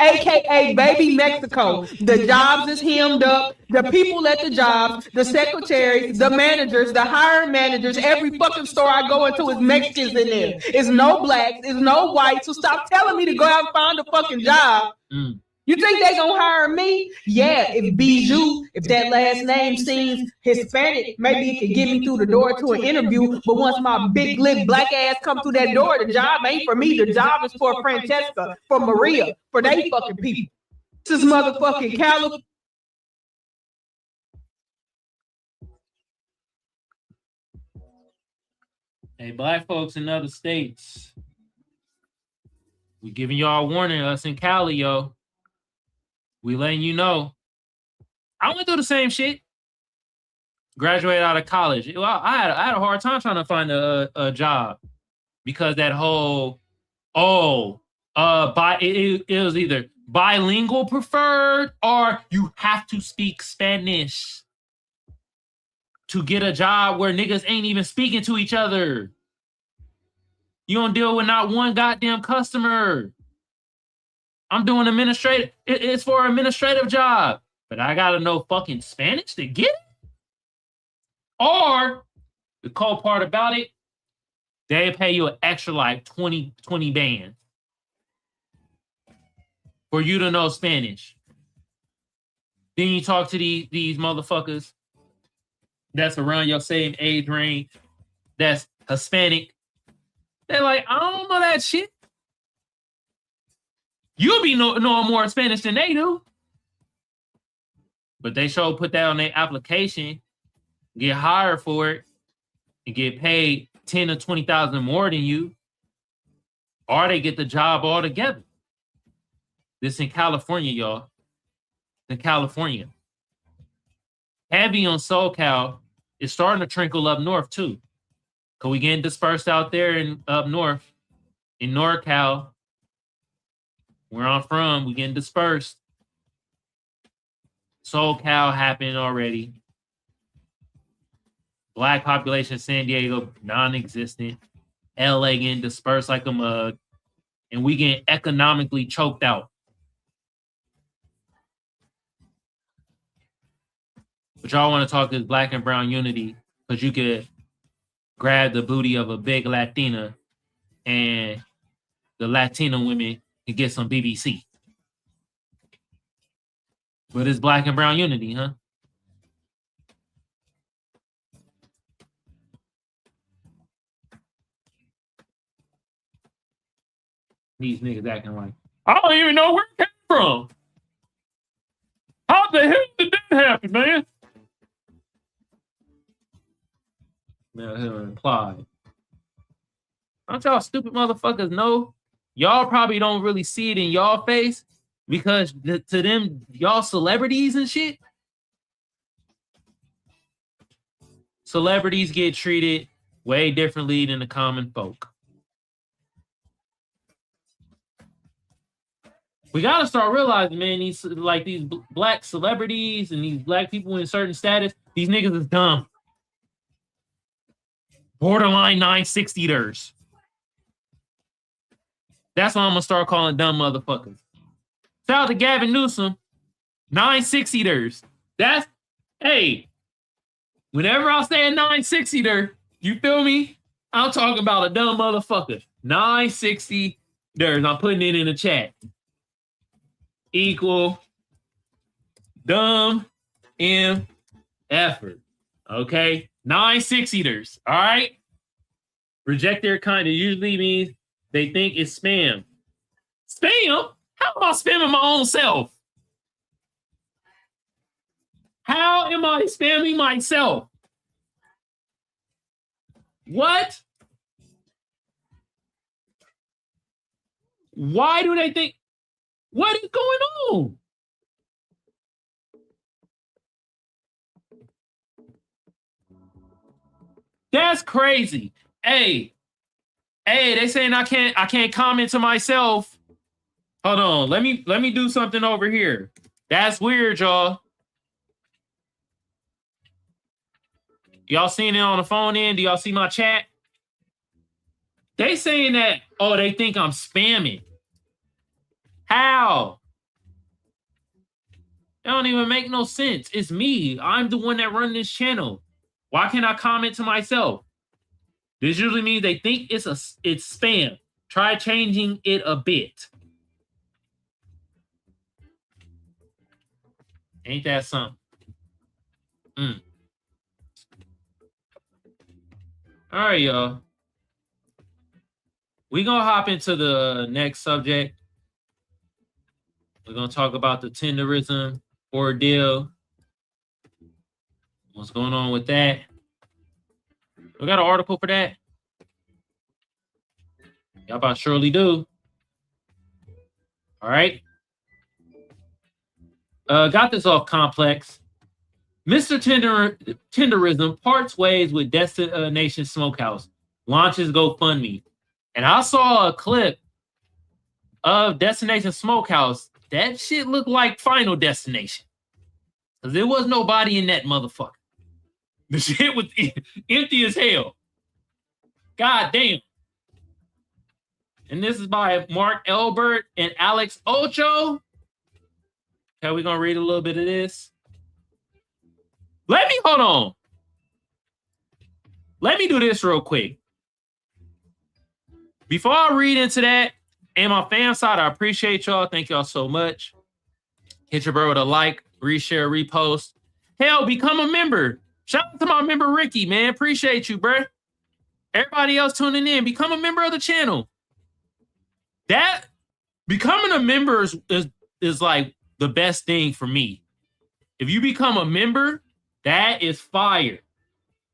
AKA Baby Mexico. The jobs is hemmed up. The people at the jobs, the secretaries, the managers, the hiring managers, every fucking store I go into is Mexicans in there. It's no blacks, it's no whites. So stop telling me to go out and find a fucking job. You think they gonna hire me? Yeah, if Bijou, if that last name seems Hispanic, maybe it can get me through the door to an interview. But once my big lip black ass come through that door, the job ain't for me. The job is for Francesca, for Maria, for they fucking people. This is motherfucking California. Hey, black folks in other states, we giving y'all a warning. Us in Cali, yo. We letting you know. I went through the same shit. Graduated out of college. Well, I had a hard time trying to find a job because that whole it was either bilingual preferred or you have to speak Spanish to get a job where niggas ain't even speaking to each other. You don't deal with not one goddamn customer. I'm doing administrative. It's for an administrative job, but I gotta know fucking Spanish to get it. Or the cold part about it, they pay you an extra like 20 bands for you to know Spanish. Then you talk to these motherfuckers that's around your same age range, that's Hispanic. They're like, I don't know that shit. You'll be knowing more Spanish than they do. But they sure put that on their application, get hired for it, and get paid 10 or 20,000 more than you. Or they get the job altogether. This in California, y'all. In California. Heavy on SoCal is starting to trickle up north too. Cause we getting dispersed out there in up north. In NorCal. Where I'm from, we getting dispersed. SoCal happened already. Black population, San Diego, non-existent. LA getting dispersed like a mug. And we getting economically choked out. But y'all want to talk this black and brown unity because you could grab the booty of a big Latina and the Latina women and get some BBC. But it's black and brown unity, huh? These niggas acting like, I don't even know where it came from. How the hell did that happen, man? Now he'll reply. Don't y'all stupid motherfuckers know? Y'all probably don't really see it in y'all face because to them, y'all celebrities and shit. Celebrities get treated way differently than the common folk. We gotta start realizing, man, these black celebrities and these black people in certain status, these niggas is dumb. Borderline 960ers. That's what I'm gonna start calling dumb motherfuckers. Shout out to Gavin Newsom, 960ers. That's, hey, whenever I say a 960er, you feel me? I'm talking about a dumb motherfucker. 960ers. I'm putting it in the chat. Equal dumb M effort. Okay? 960ers. All right? Reject their kind. It usually means they think it's spam. Spam? How am I spamming my own self? How am I spamming myself? What? Why do they think? What is going on? That's crazy. Hey, they saying I can't comment to myself. Hold on, let me do something over here. That's weird, y'all. Y'all seeing it on the phone end? Do y'all see my chat? They saying that, oh, they think I'm spamming. How? It don't even make no sense. It's me. I'm the one that run this channel. Why can't I comment to myself? This usually means they think it's spam. Try changing it a bit. Ain't that something? All right, y'all. We're going to hop into the next subject. We're going to talk about the Tendernism ordeal. What's going on with that? We got an article for that? Y'all about surely do. All right. Got this off Complex. Mr. Tenderism parts ways with Destination Smokehouse. Launches GoFundMe. And I saw a clip of Destination Smokehouse. That shit looked like Final Destination. Because there was nobody in that motherfucker. The shit was empty as hell. God damn. And this is by Mark Elbert and Alex Ocho. Okay, we're going to read a little bit of this. Hold on. Let me do this real quick. Before I read into that, and my fan side, I appreciate y'all. Thank y'all so much. Hit your bro with a like, reshare, repost. Hell, become a member. Shout out to my member, Ricky, man. Appreciate you, bro. Everybody else tuning in, become a member of the channel. That, becoming a member is like the best thing for me. If you become a member, that is fire.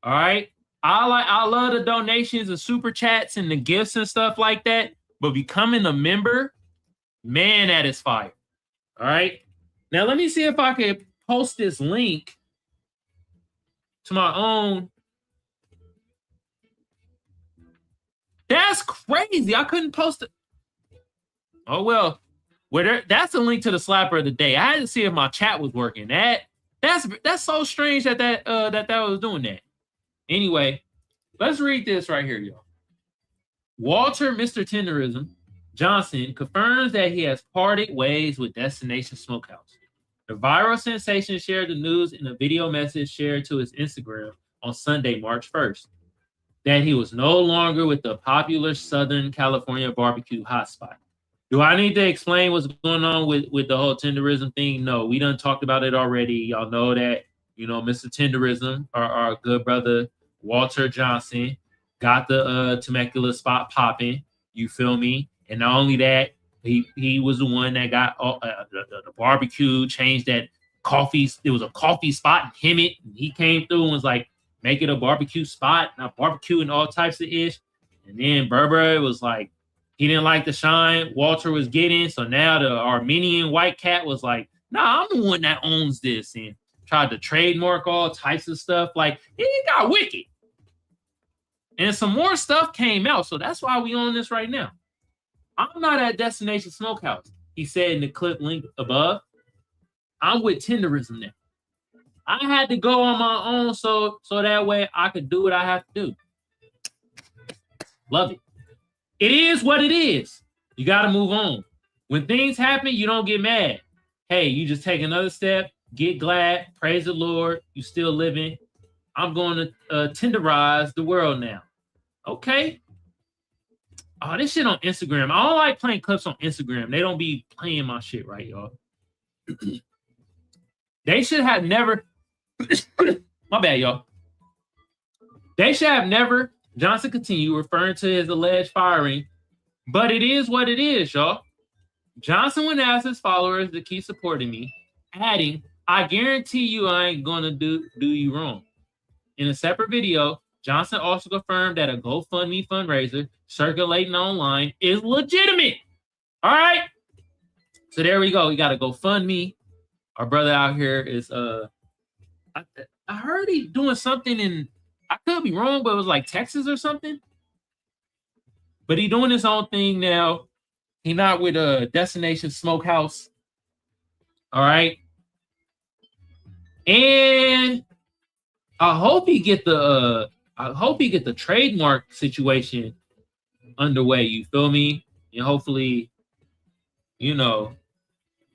All right. I love the donations and super chats and the gifts and stuff like that. But becoming a member, man, that is fire. All right. Now let me see if I can post this link to my own. That's crazy. I couldn't post it. Oh well. That's a link to the slapper of the day. I had to see if my chat was working. That's so strange that was doing that. Anyway, let's read this right here, y'all. Walter, Mr. Tenderism Johnson, confirms that he has parted ways with Destination Smokehouse. The viral sensation shared the news in a video message shared to his Instagram on Sunday, March 1st, that he was no longer with the popular Southern California barbecue hotspot. Do I need to explain what's going on with the whole Tenderism thing? No, we done talked about it already. Y'all know that, Mr. Tenderism, our good brother, Walter Johnson, got the Temecula spot popping. You feel me? And not only that, he was the one that got the barbecue, changed that coffee. It was a coffee spot in Hemet. And he came through and was like, make it a barbecue spot, not barbecue and all types of ish. And then Berber was like, he didn't like the shine Walter was getting. So now the Armenian white cat was like, nah, I'm the one that owns this. And tried to trademark all types of stuff. Like, he got wicked. And some more stuff came out. So that's why we on this right now. I'm not at Destination Smokehouse. He said in the clip link above, I'm with Tendernism now. I had to go on my own so that way I could do what I have to do. Love it. It is what it is. You got to move on. When things happen, you don't get mad. Hey, you just take another step, get glad, praise the Lord, you still living. I'm going to tenderize the world now. Okay. Oh, this shit on Instagram. I don't like playing clips on Instagram. They don't be playing my shit right, y'all. They should have never. My bad, y'all. They should have never. Johnson continued referring to his alleged firing, but it is what it is, y'all. Johnson would ask his followers to keep supporting me, adding, I guarantee you I ain't gonna do you wrong. In a separate video, Johnson also confirmed that a GoFundMe fundraiser circulating online is legitimate. All right. So there we go. We got a GoFundMe. Our brother out here is I heard he doing something in, I could be wrong, but it was like Texas or something. But he doing his own thing now. He not with a Destination Smokehouse. All right. And I hope he get the trademark situation underway. You feel me? And hopefully, you know,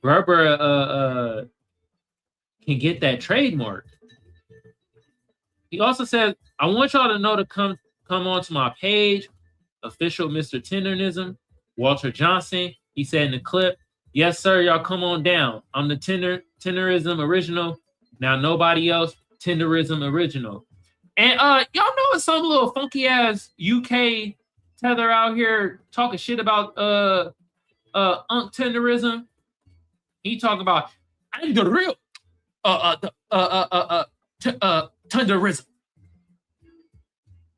Berber can get that trademark. He also said, I want y'all to know to come onto my page, official Mr. Tendernism, Walter Johnson. He said in the clip, yes, sir, y'all come on down. I'm the Tenderism original. Now nobody else, Tenderism original. And y'all know it's some little funky ass UK tether out here talking shit about Tenderism. He talking about I'm the real Tenderism.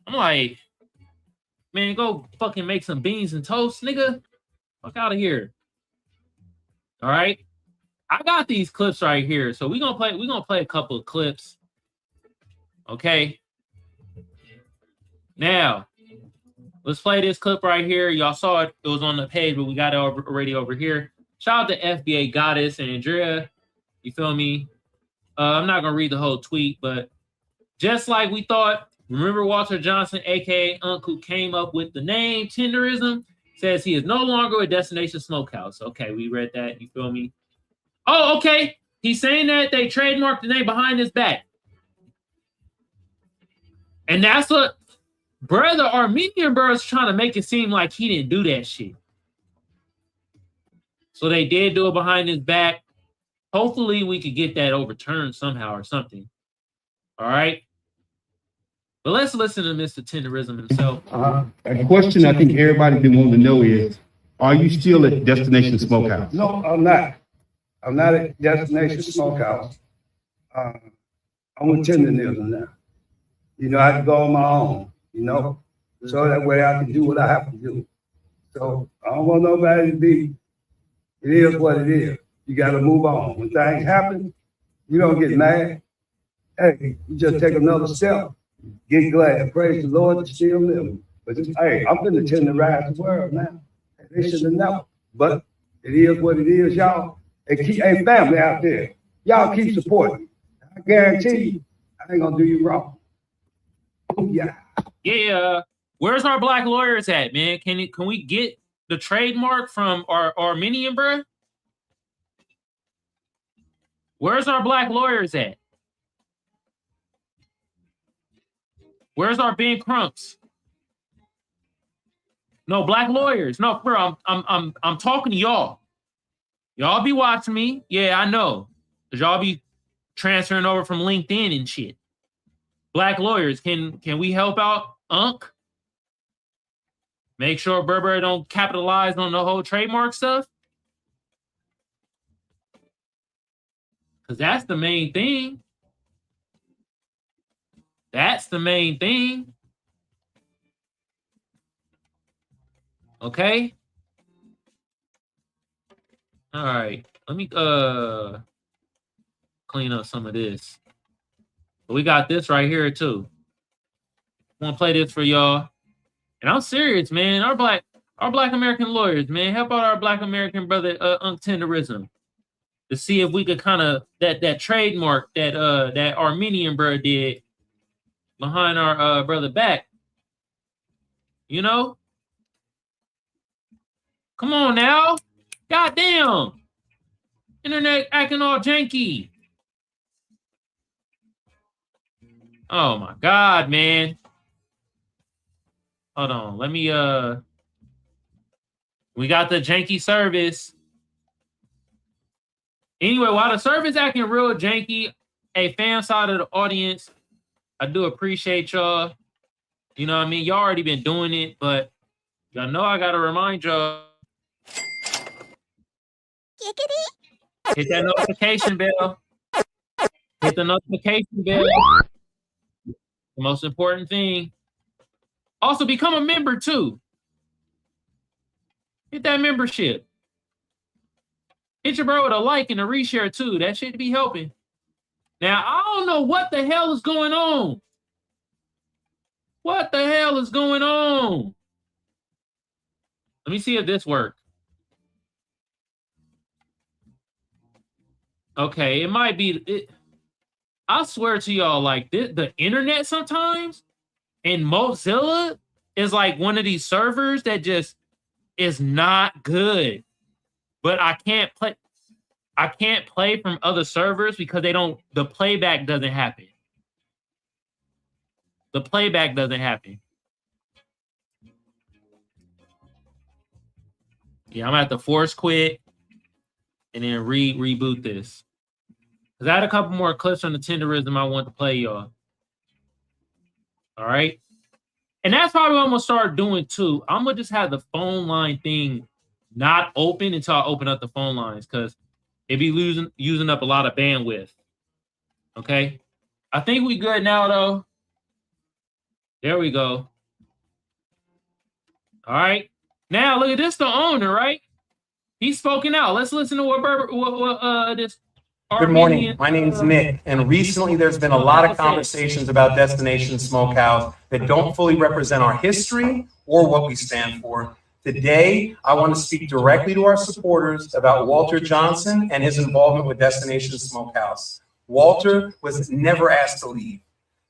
I'm like, man, go fucking make some beans and toast, nigga. Fuck out of here. All right. I got these clips right here. So we're gonna play a couple of clips. Okay. Now, let's play this clip right here. Y'all saw it. It was on the page, but we got it already over here. Shout out to FBA Goddess and Andrea. You feel me? I'm not gonna read the whole tweet, but just like we thought, remember Walter Johnson, aka Uncle, came up with the name Tenderism, says he is no longer a Destination Smokehouse. Okay, we read that. You feel me? Oh, okay. He's saying that they trademarked the name behind his back. And that's what brother Armenian bro's trying to make it seem like he didn't do that shit. So they did do it behind his back. Hopefully we could get that overturned somehow or something. All right. But let's listen to Mr. Tenderism himself. A question I think everybody been wanting to know is, are you still at Destination Smokehouse? No, I'm not. I'm not at Destination Smokehouse. I'm with Tendernism now. You know, I have to go on my own, you know, so that way I can do what I have to do. So I don't want nobody to be, it is what it is. You got to move on. When things happen, you don't get mad. Hey, you just take another step. Get glad. Praise the Lord, you're still living. But just, hey, I'm going to tenderize the world now. They should have known. But it is what it is, y'all. Hey, family out there, y'all keep supporting. I guarantee you, I ain't going to do you wrong. Yeah. Yeah. Where's our black lawyers at, man? Can we get the trademark from our Armenian, bro? Where's our black lawyers at? Where's our Ben Crumps? No, black lawyers. No, bro, I'm talking to y'all. Y'all be watching me. Yeah, I know. Cause y'all be transferring over from LinkedIn and shit. Black lawyers, can we help out Unc? Make sure Burberry don't capitalize on the whole trademark stuff. Because that's the main thing. That's the main thing. Okay? All right. Let me clean up some of this. We got this right here too. I want to play this for y'all. And I'm serious, man. Our black American lawyers, man, help out our black American brother, Tendernism, to see if we could kind of that trademark that Armenian bro did behind our brother back. You know? Come on now. Goddamn. Internet acting all janky. Oh my God, man. Hold on. Let me we got the janky service. Anyway, while the service acting real janky, a fan side of the audience, I do appreciate y'all. You know what I mean? Y'all already been doing it, but y'all know I gotta remind y'all. Hit that notification bell. Hit the notification bell. The most important thing. Also, become a member too. Hit that membership. Hit your bro with a like and a reshare too. That should be helping. Now, I don't know what the hell is going on. What the hell is going on? Let me see if this works. Okay, it might be. I swear to y'all, like the internet sometimes and Mozilla is like one of these servers that just is not good. But I can't play from other servers because the playback doesn't happen. The playback doesn't happen. Yeah, I'm gonna have to force quit and then reboot this. Because I had a couple more clips on the Tendernism I want to play, y'all. All right. And that's probably what I'm going to start doing, too. I'm going to just have the phone line thing not open until I open up the phone lines because it be using up a lot of bandwidth. Okay. I think we good now, though. There we go. All right. Now, look at this, the owner, right? He's spoken out. Let's listen to what this... Good morning. My name's Nick, and recently there's been a lot of conversations about Destination Smokehouse that don't fully represent our history or what we stand for. Today, I want to speak directly to our supporters about Walter Johnson and his involvement with Destination Smokehouse. Walter was never asked to leave.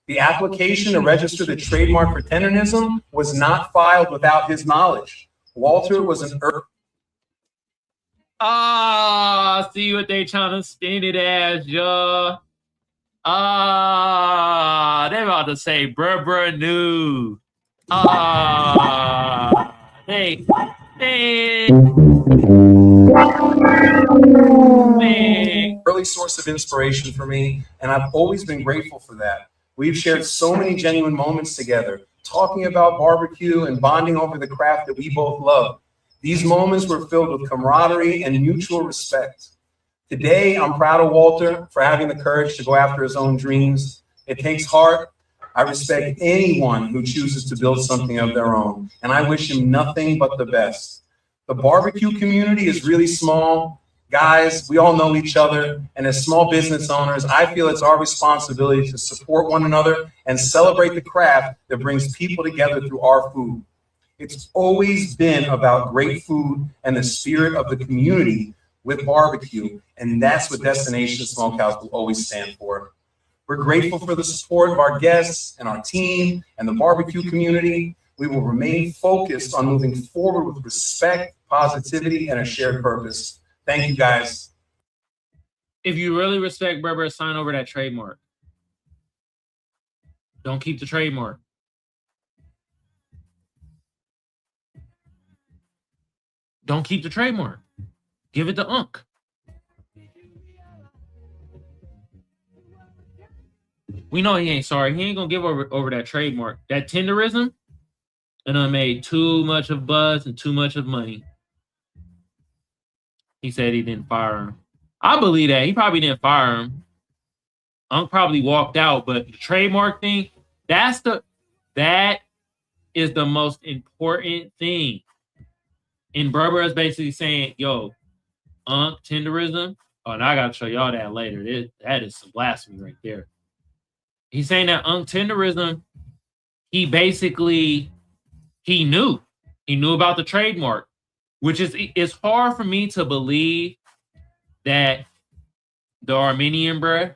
The application to register the trademark for Tendernism was not filed without his knowledge. Walter was an see what they trying to spin it as, y'all. They about to say bruh new. Man. Early source of inspiration for me, and I've always been grateful for that. We've shared so many genuine moments together, talking about barbecue and bonding over the craft that we both love. These moments were filled with camaraderie and mutual respect. Today, I'm proud of Walter for having the courage to go after his own dreams. It takes heart. I respect anyone who chooses to build something of their own, and I wish him nothing but the best. The barbecue community is really small. Guys, we all know each other, and as small business owners, I feel it's our responsibility to support one another and celebrate the craft that brings people together through our food. It's always been about great food and the spirit of the community with barbecue, and that's what Destination Smokehouse will always stand for. We're grateful for the support of our guests and our team and the barbecue community. We will remain focused on moving forward with respect, positivity, and a shared purpose. Thank you, guys. If you really respect Berber, sign over that trademark. Don't keep the trademark. Don't keep the trademark. Give it to Unc. We know he ain't sorry. He ain't gonna give over that trademark. That Tenderism, and I made too much of buzz and too much of money. He said he didn't fire him. I believe that. He probably didn't fire him. Unc probably walked out, but the trademark thing, that is the most important thing. And Berber is basically saying, yo, Unc, Tendernism. Oh, and I got to show y'all that later. That is some blasphemy right there. He's saying that Unc Tendernism, he knew about the trademark, which is, it's hard for me to believe that the Armenian bruh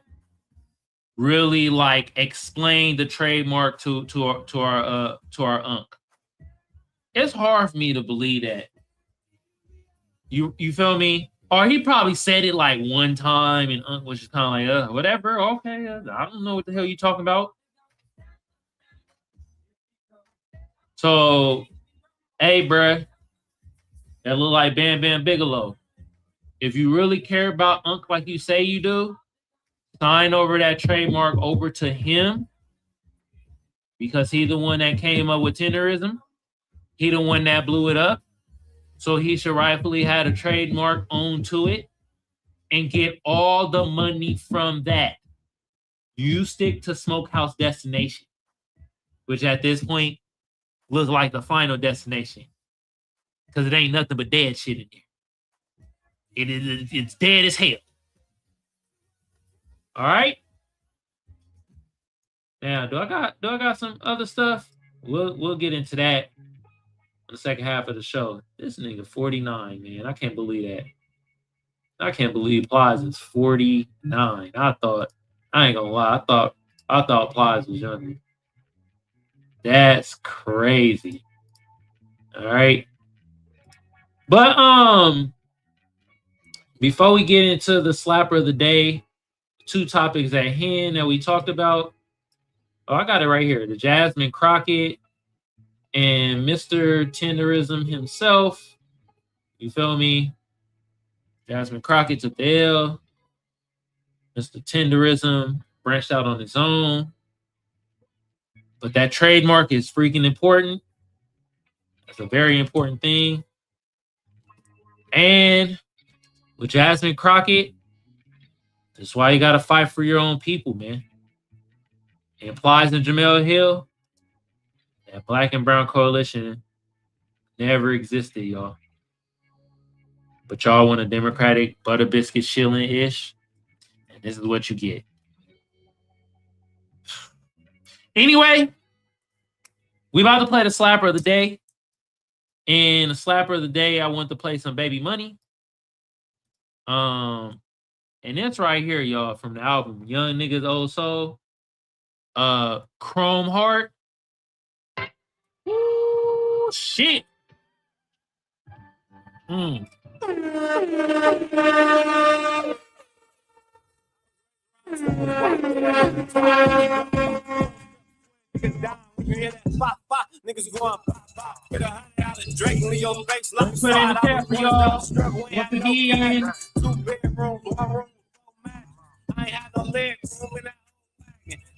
really like explained the trademark to our Unc. It's hard for me to believe that. You feel me? Or he probably said it like one time and Unc was just kind of like, whatever, okay, I don't know what the hell you talking about. So, hey, bruh, that look like Bam Bam Bigelow. If you really care about Unc like you say you do, sign over that trademark over to him, because he the one that came up with Tenderism. He the one that blew it up. So he should rightfully have a trademark owned to it and get all the money from that. You stick to Smokehouse Destination, which at this point looks like the final destination, because it ain't nothing but dead shit in there. It's dead as hell. All right. Now, do I got some other stuff? We'll get into that in the second half of the show. This nigga 49, man. I can't believe that. I can't believe Plies is 49. I ain't gonna lie, I thought Plies was younger. That's crazy. All right. But before we get into the slapper of the day, two topics at hand that we talked about. Oh, I got it right here. The Jasmine Crockett and Mr. Tenderism himself. You feel me? Jasmine Crockett took the L. Mr. Tenderism branched out on his own. But that trademark is freaking important. That's a very important thing. And with Jasmine Crockett, that's why you got to fight for your own people, man. It applies in Jamel Hill. That black and brown coalition never existed, y'all. But y'all want a Democratic butter biscuit shilling-ish, and this is what you get. Anyway, we about to play the slapper of the day. And the slapper of the day, I want to play some Baby Money. And it's right here, y'all, from the album Young Niggas Old Soul. Chrome Heart. Ooh, shit. Niggas going get $100 drink in your face. Let me Put in the chat for y'all. What the D? 2 bedrooms, 1 room, I ain't had no legs. Now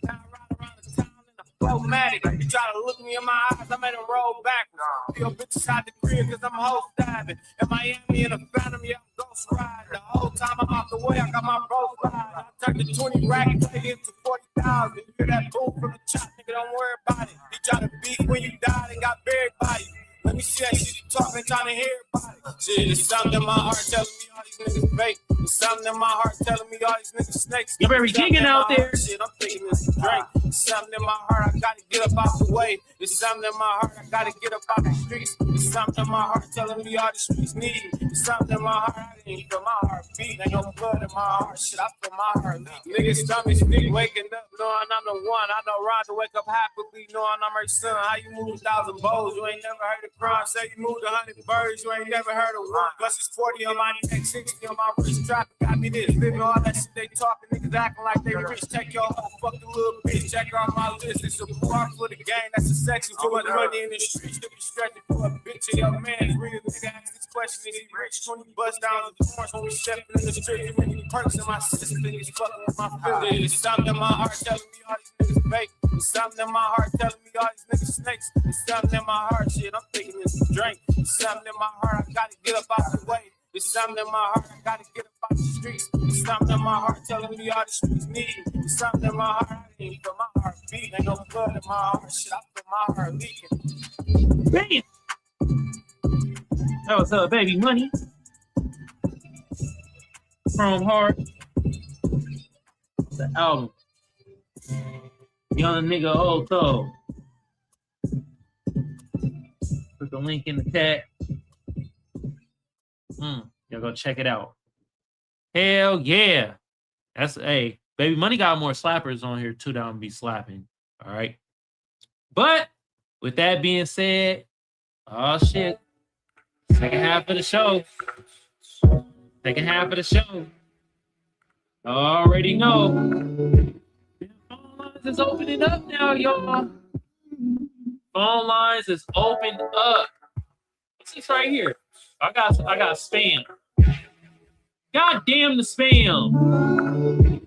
I ride around the town in a Flowmatic. You try to look me in my eyes, I made a roll backwards. Your bitches out the crib cause I'm host diving. In Miami in a Phantom, yeah, I'm ghost ride. The whole time I'm out the way, I got my bro slide. I turned the 20 rack and take it to 40,000. You hear that boom from the chop, nigga, don't worry about it. He try to beat when you died and got buried by you. Let me see that shit you talking, trying to hear about it. Shit, there's something in my heart telling me all these niggas fake. There's something in my heart telling me all these niggas snakes. You better be kicking out there. Shit, I'm thinking this is drink. There's something in my heart, I gotta get up out the way. There's something in my heart, I gotta get up out the streets. There's something in my heart telling me all the streets need me. There's something in my heart, I didn't feel my heart beat. Ain't no blood in my heart, shit, I feel my heart leak. Niggas stomach stick waking up, knowing I'm the one. I know Ron to wake up happily, knowing I'm her son. How you move 1,000 bows? You ain't never heard of crime. Say you moved 100 birds, you ain't never heard of one. Plus it's 40 on my neck, 60 on my wrist. Traffic got me this, living all that shit they talking. Niggas acting like they rich. Take your hoe, fuck the little bitch. record on my list. It's a bar for the game. That's a section. Too much money in the streets to be stretching for a bitch of your man. Real nigga ask this question: is he rich? 20 bust down the corners when we stepping in the street. Too many perks in my system. It's fucking with my feelings. It's something in my heart telling me all these niggas fake. It's something in my heart telling me all these niggas snakes. It's something in my heart, shit. I'm thinking it's a drink. It's something in my heart. I gotta get up out the way. It's something in my heart. I gotta get up out the streets. It's something in my heart telling me all the streets need me. It's something in my heart. I ain't feel my heart beat. Ain't no blood in my heart. Shit, I feel my heart leaking. Bam! That was Baby Money. Chrome Heart. The album. Young Nigga Old Toe. Put the link in the chat. Y'all go check it out. Hell yeah. That's Baby Money got more slappers on here too that I'm gonna be slapping. All right. But with that being said, oh shit. Second half of the show. Second half of the show. Already know. Phone lines is opening up now, y'all. Phone lines is opened up. What's this right here? I got spam. God damn the spam.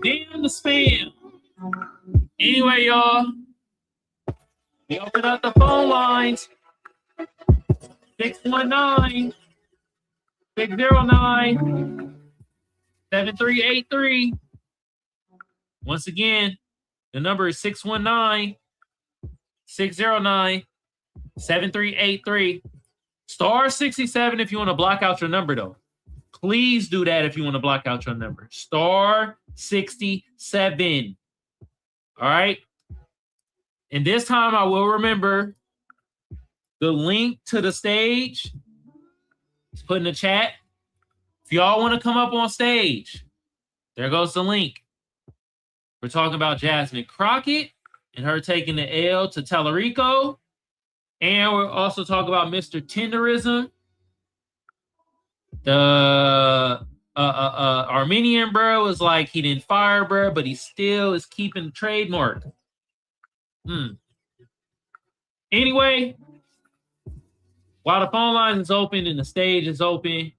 Damn the spam. Anyway, y'all. We open up the phone lines. 619 609 7383. Once again, the number is 619 609 7383. Star 67 if you want to block out your number, though. Please do that if you want to block out your number. Star 67. All right. And this time I will remember the link to the stage. It's put in the chat. If y'all want to come up on stage, there goes the link. We're talking about Jasmine Crockett and her taking the L to Talarico. And we're also talking about Mr. Tendernism, the Armenian bro was like he didn't fire bro, but he still is keeping the trademark. Anyway, while the phone line is open and the stage is open,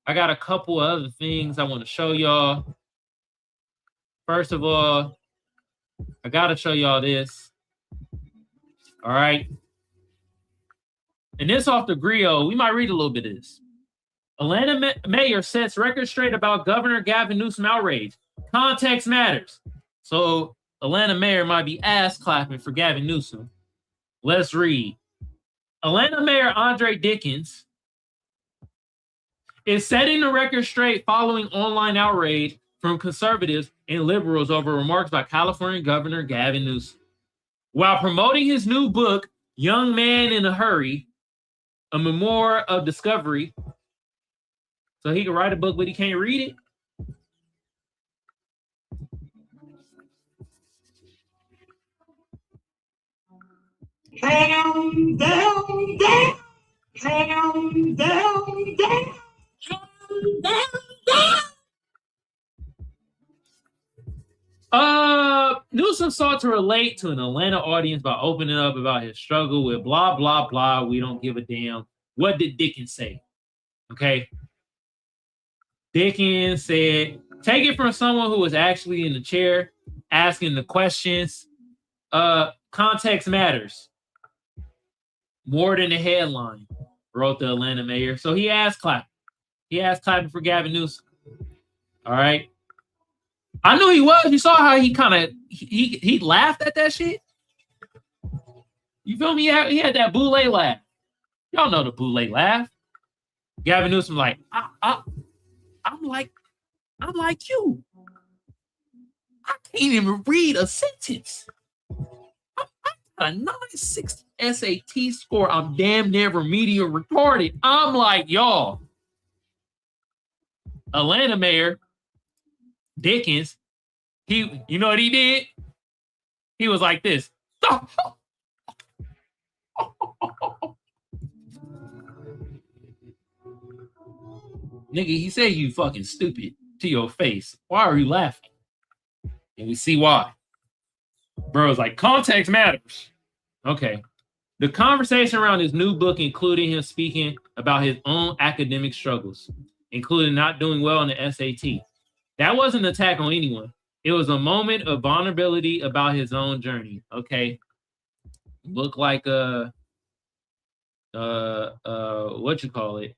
I got a couple of other things I want to show y'all. First of all, I got to show y'all this. All right. And this off the griot, we might read a little bit of this. Atlanta mayor sets record straight about Governor Gavin Newsom outrage. Context matters. So Atlanta mayor might be ass clapping for Gavin Newsom. Let's read. Atlanta Mayor Andre Dickens is setting the record straight following online outrage from conservatives and liberals over remarks by California Governor Gavin Newsom. While promoting his new book, Young Man in a Hurry, a memoir of discovery, so he can write a book, but he can't read it. Down, down, down, down, down, down, down, down. Newsom sought to relate to an Atlanta audience by opening up about his struggle with blah, blah, blah. We don't give a damn. What did Dickens say? Okay. Dickens said, take it from someone who was actually in the chair asking the questions. Context matters more than the headline, wrote the Atlanta mayor. So he asked clapping. He asked clapping for Gavin Newsom. All right. I knew he was. You saw how he kind of he laughed at that shit. You feel me? He had that boule laugh. Y'all know the boule laugh. Gavin Newsom like, I'm like you. I can't even read a sentence. I got a 960 SAT score. I'm damn near remedial retarded. I'm like, y'all. Atlanta mayor Dickens, you know what he did? He was like this. Nigga, he said you fucking stupid to your face. Why are you laughing? And we see why. Bro's like, context matters. Okay. The conversation around his new book included him speaking about his own academic struggles, including not doing well in the SAT. That wasn't an attack on anyone. It was a moment of vulnerability about his own journey. Okay. Look like what you call it?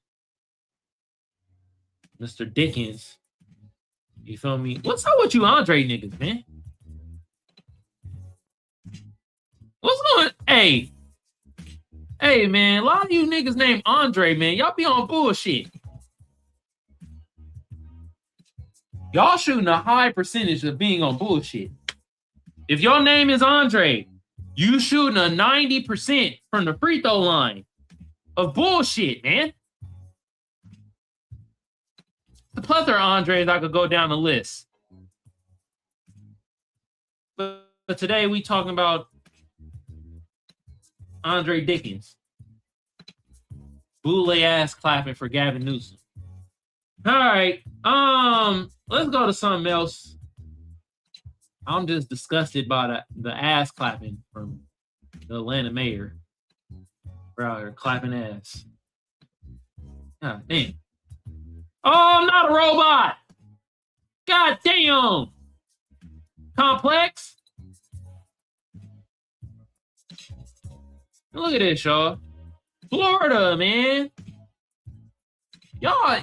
Mr. Dickens. You feel me? What's up with you Andre niggas, man? What's going? Hey, man, a lot of you niggas named Andre, man. Y'all be on bullshit. Y'all shooting a high percentage of being on bullshit. If your name is Andre, you shooting a 90% from the free throw line of bullshit, man. The plethora of Andres, I could go down the list. But today we talking about Andre Dickens. Boule ass clapping for Gavin Newsom. All right. Let's go to something else. I'm just disgusted by the ass clapping from the Atlanta mayor. We're out here clapping ass. God damn. Oh, I'm not a robot. God damn. Complex. Look at this, y'all. Florida, man. Y'all,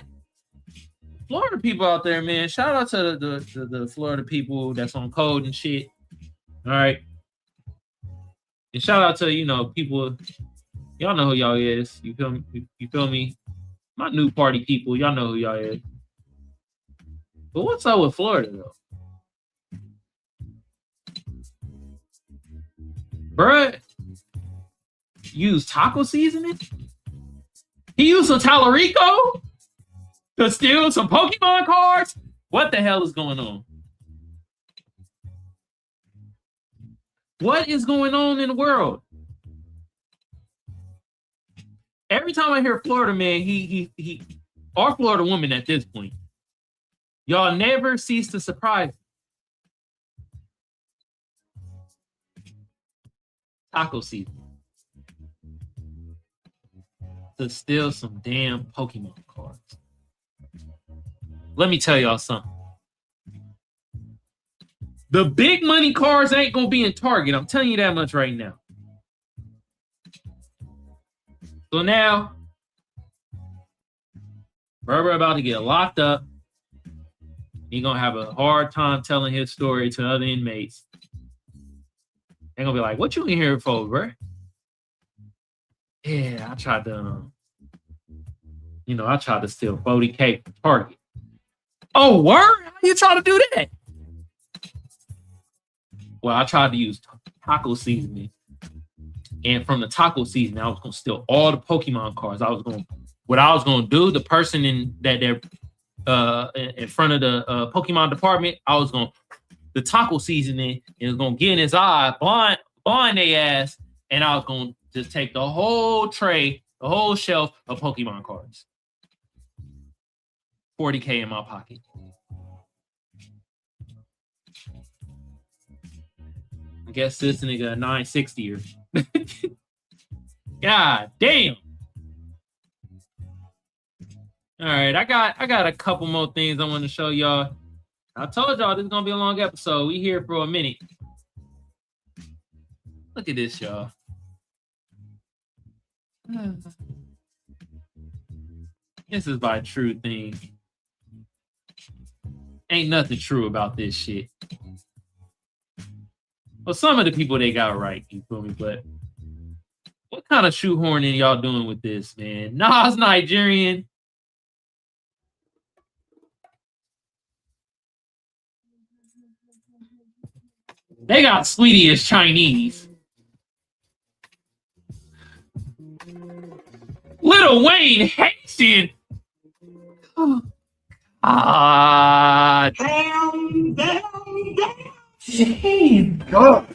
Florida people out there, man. Shout out to the Florida people that's on code and shit. All right. And shout out to, people. Y'all know who y'all is. You feel me? You feel me? My new party people, y'all know who y'all is. But what's up with Florida, though? Bruh, use taco seasoning? He used some Talarico to steal some Pokemon cards? What the hell is going on? What is going on in the world? Every time I hear Florida man, he or Florida woman at this point, y'all never cease to surprise me. Taco season. To steal some damn Pokemon cards. Let me tell y'all something. The big money cards ain't gonna be in Target. I'm telling you that much right now. So now, Berber about to get locked up. He's gonna have a hard time telling his story to other inmates. They're gonna be like, "What you in here for, bro?" Yeah, I tried to, I tried to steal 40K from Target. Oh, word? How you trying to do that? Well, I tried to use taco seasoning. And from the taco season, I was gonna steal all the Pokemon cards. What I was gonna do, the person in front of the Pokemon department, the taco seasoning is gonna get in his eye, blind their ass, and I was gonna just take the whole tray, the whole shelf of Pokemon cards. 40K in my pocket. I guess this nigga a 960er. God damn. All right, I got a couple more things I want to show y'all. I told y'all this is gonna be a long episode. We here for a minute. Look at this, y'all. This is by True Thing. Ain't nothing true about this shit. Well, some of the people they got right, you feel me? But what kind of shoehorning y'all doing with this, man? Nas Nigerian. They got Sweetie as Chinese. Lil Wayne Haitian. Down. Jeez, God.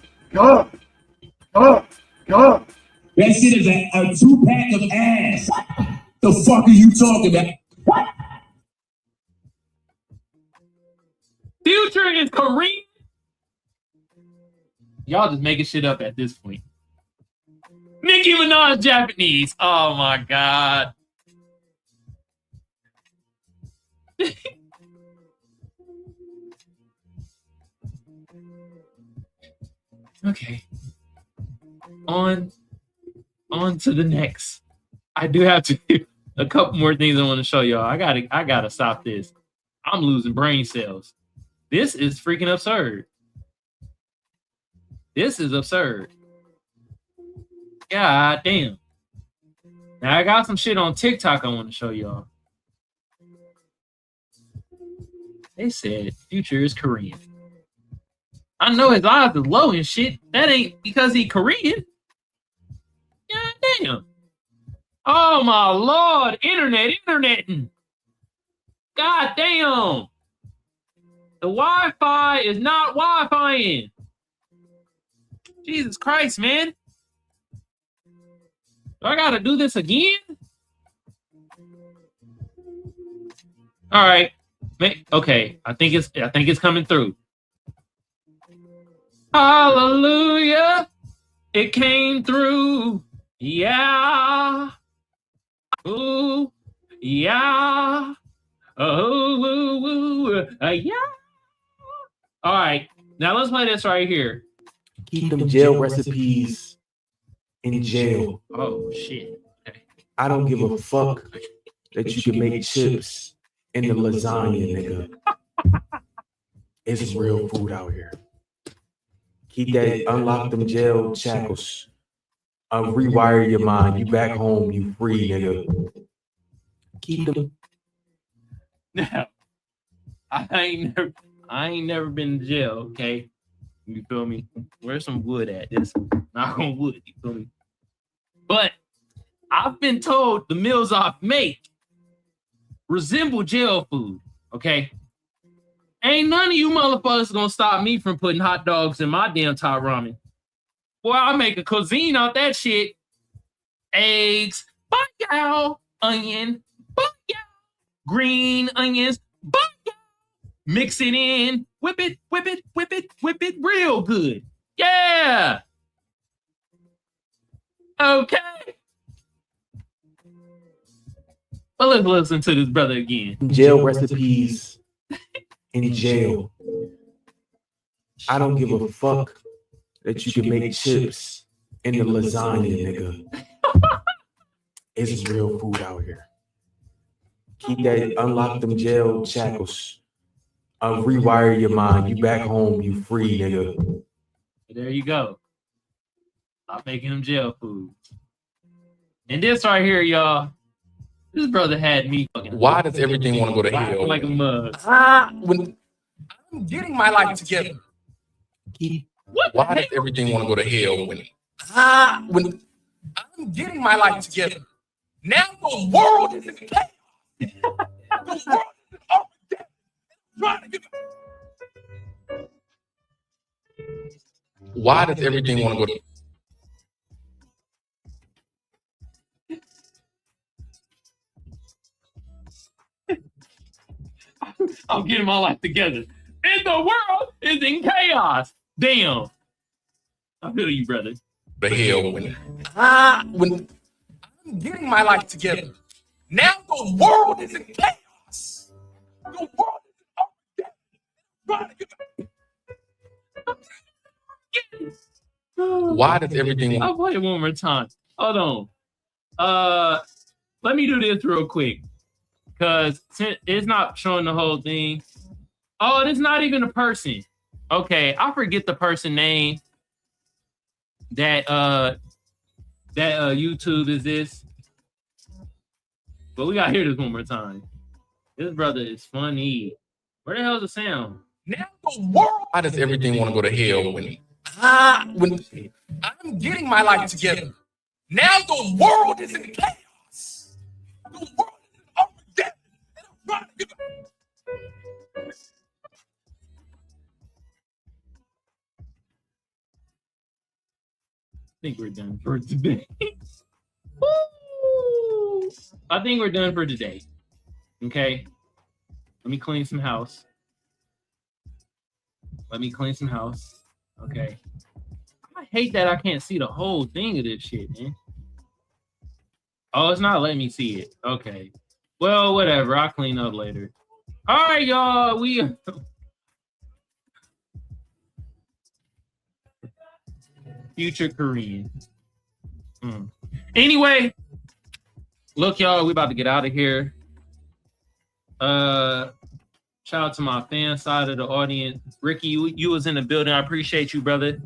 That shit is a 2-pack of ass. The fuck are you talking about? What? Future is Korean. Y'all just making shit up at this point. Nicki Minaj Japanese. Oh my God. Okay. On to the next. I do have to a couple more things I want to show y'all. I gotta stop this. I'm losing brain cells. This is freaking absurd. This is absurd. God damn. Now I got some shit on TikTok I want to show y'all. They said Future is Korean. I know his eyes are low and shit. That ain't because he Korean. God damn. Oh my Lord. Interneting. God damn. The Wi-Fi is not Wi-Fi-ing. Jesus Christ, man. Do I gotta do this again? All right. Okay. I think it's coming through. Hallelujah. It came through. Yeah. Ooh. Yeah. Oh, yeah. All right. Now let's play this right here. Keep them jail recipes in jail. Oh, shit. Okay. I don't give a fuck that you can make chips in the lasagna, nigga. It's real food out here. Keep that, unlock them jail shackles. Rewire your mind. You back home, you free, nigga. Keep them. Now, I ain't never been to jail, okay? You feel me? Where's some wood at? This knock on wood, you feel me? But I've been told the meals I make resemble jail food, okay? Ain't none of you motherfuckers gonna stop me from putting hot dogs in my damn Thai ramen. Boy, I make a cuisine out that shit. Eggs, bacon, onion, bacon, green onions, bacon. Mix it in, whip it real good. Yeah. Okay. But let's listen to this brother again. Jail recipes in jail. I don't give a fuck that you can make chips in the lasagna, nigga. It's real food out here. Keep that, unlock them jail shackles. Rewire your mind. You back home, you free, nigga. There you go. I'm making them jail food. And this right here, y'all. This brother had me fucking. Why does everything want to go to hell? Like a mug. When I'm getting my life together. Why does everything want to go to hell when I'm getting my life together? Now the world is in chaos. The world is in Armageddon. Trying to get. Why does everything want to go to? I'm getting my life together. And the world is in chaos. Damn. I feel you, brother. The hell when I'm getting my life together. Now the world is in chaos. The world is in Armageddon. Trying to get. Why does everything? I'll play it one more time. Hold on. Let me do this real quick. Because it's not showing the whole thing. Oh, it's not even a person. Okay, I forget the person name. That YouTube is this. But we gotta hear this one more time. This brother is funny. Where the hell is the sound? Now the world. Why does everything want to go to hell when I'm getting my life together? Now the world is in chaos. The world is in Armageddon. And I'm trying to get. I think we're done for today. I think we're done for today. Okay. Let me clean some house. Okay. I hate that I can't see the whole thing of this shit, man. Oh, it's not letting me see it. Okay. Well, whatever. I'll clean up later. All right, y'all. We future Korean. Anyway, look, y'all, we about to get out of here. Shout out to my fan side of the audience. Ricky, you was in the building. I appreciate you, brother.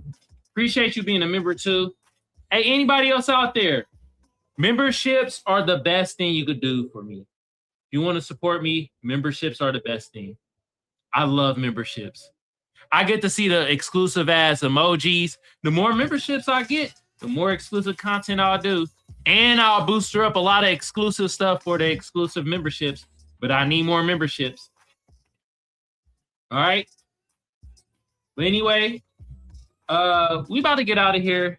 Appreciate you being a member too. Hey, anybody else out there? Memberships are the best thing you could do for me. If you want to support me, memberships are the best thing. I love memberships. I get to see the exclusive ass emojis. The more memberships I get, the more exclusive content I'll do. And I'll booster up a lot of exclusive stuff for the exclusive memberships. But I need more memberships. All right. But anyway, we about to get out of here.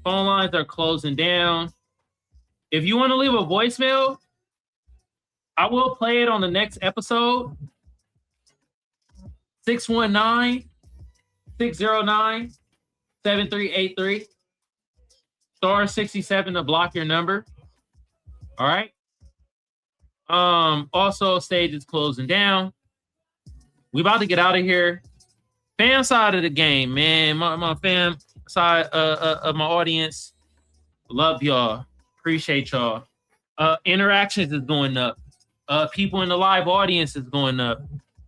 Phone lines are closing down. If you want to leave a voicemail, I will play it on the next episode. 619-609-7383. Star 67 to block your number. All right. Also, stage is closing down. We about to get out of here. Fan side of the game, man. My fan side of my audience. Love y'all. Appreciate y'all. Interactions is going up. People in the live audience is going up.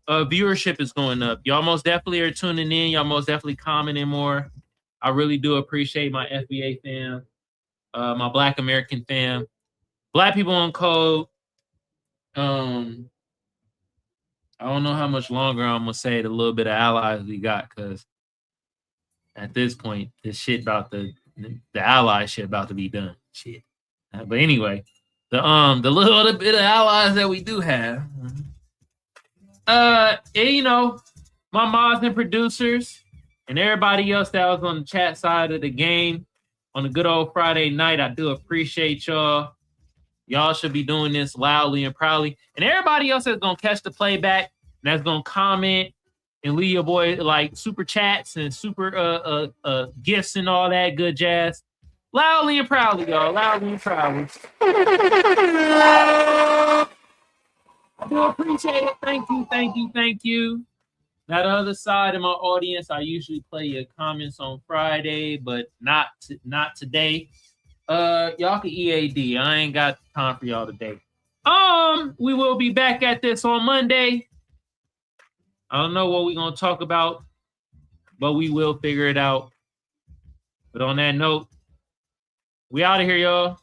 Viewership is going up. Y'all most definitely are tuning in. Y'all most definitely commenting more. I really do appreciate my FBA fam, my Black American fam, Black people on code. I don't know how much longer I'm gonna say the little bit of allies we got, because at this point, this shit about the ally shit about to be done. Shit. But anyway, the little bit of allies that we do have. You know, my mods and producers and everybody else that was on the chat side of the game on a good old Friday night, I do appreciate y'all. Y'all should be doing this loudly and proudly. And everybody else that's gonna catch the playback and that's gonna comment and leave your boy like super chats and super gifts and all that good jazz. Loudly and proudly, y'all. Loudly and proudly. I do appreciate it. Thank you, thank you, thank you. Now, the other side of my audience, I usually play your comments on Friday, but not today. Y'all can EAD. I ain't got time for y'all today. We will be back at this on Monday. I don't know what we're gonna talk about, but we will figure it out. But on that note, we out of here, y'all.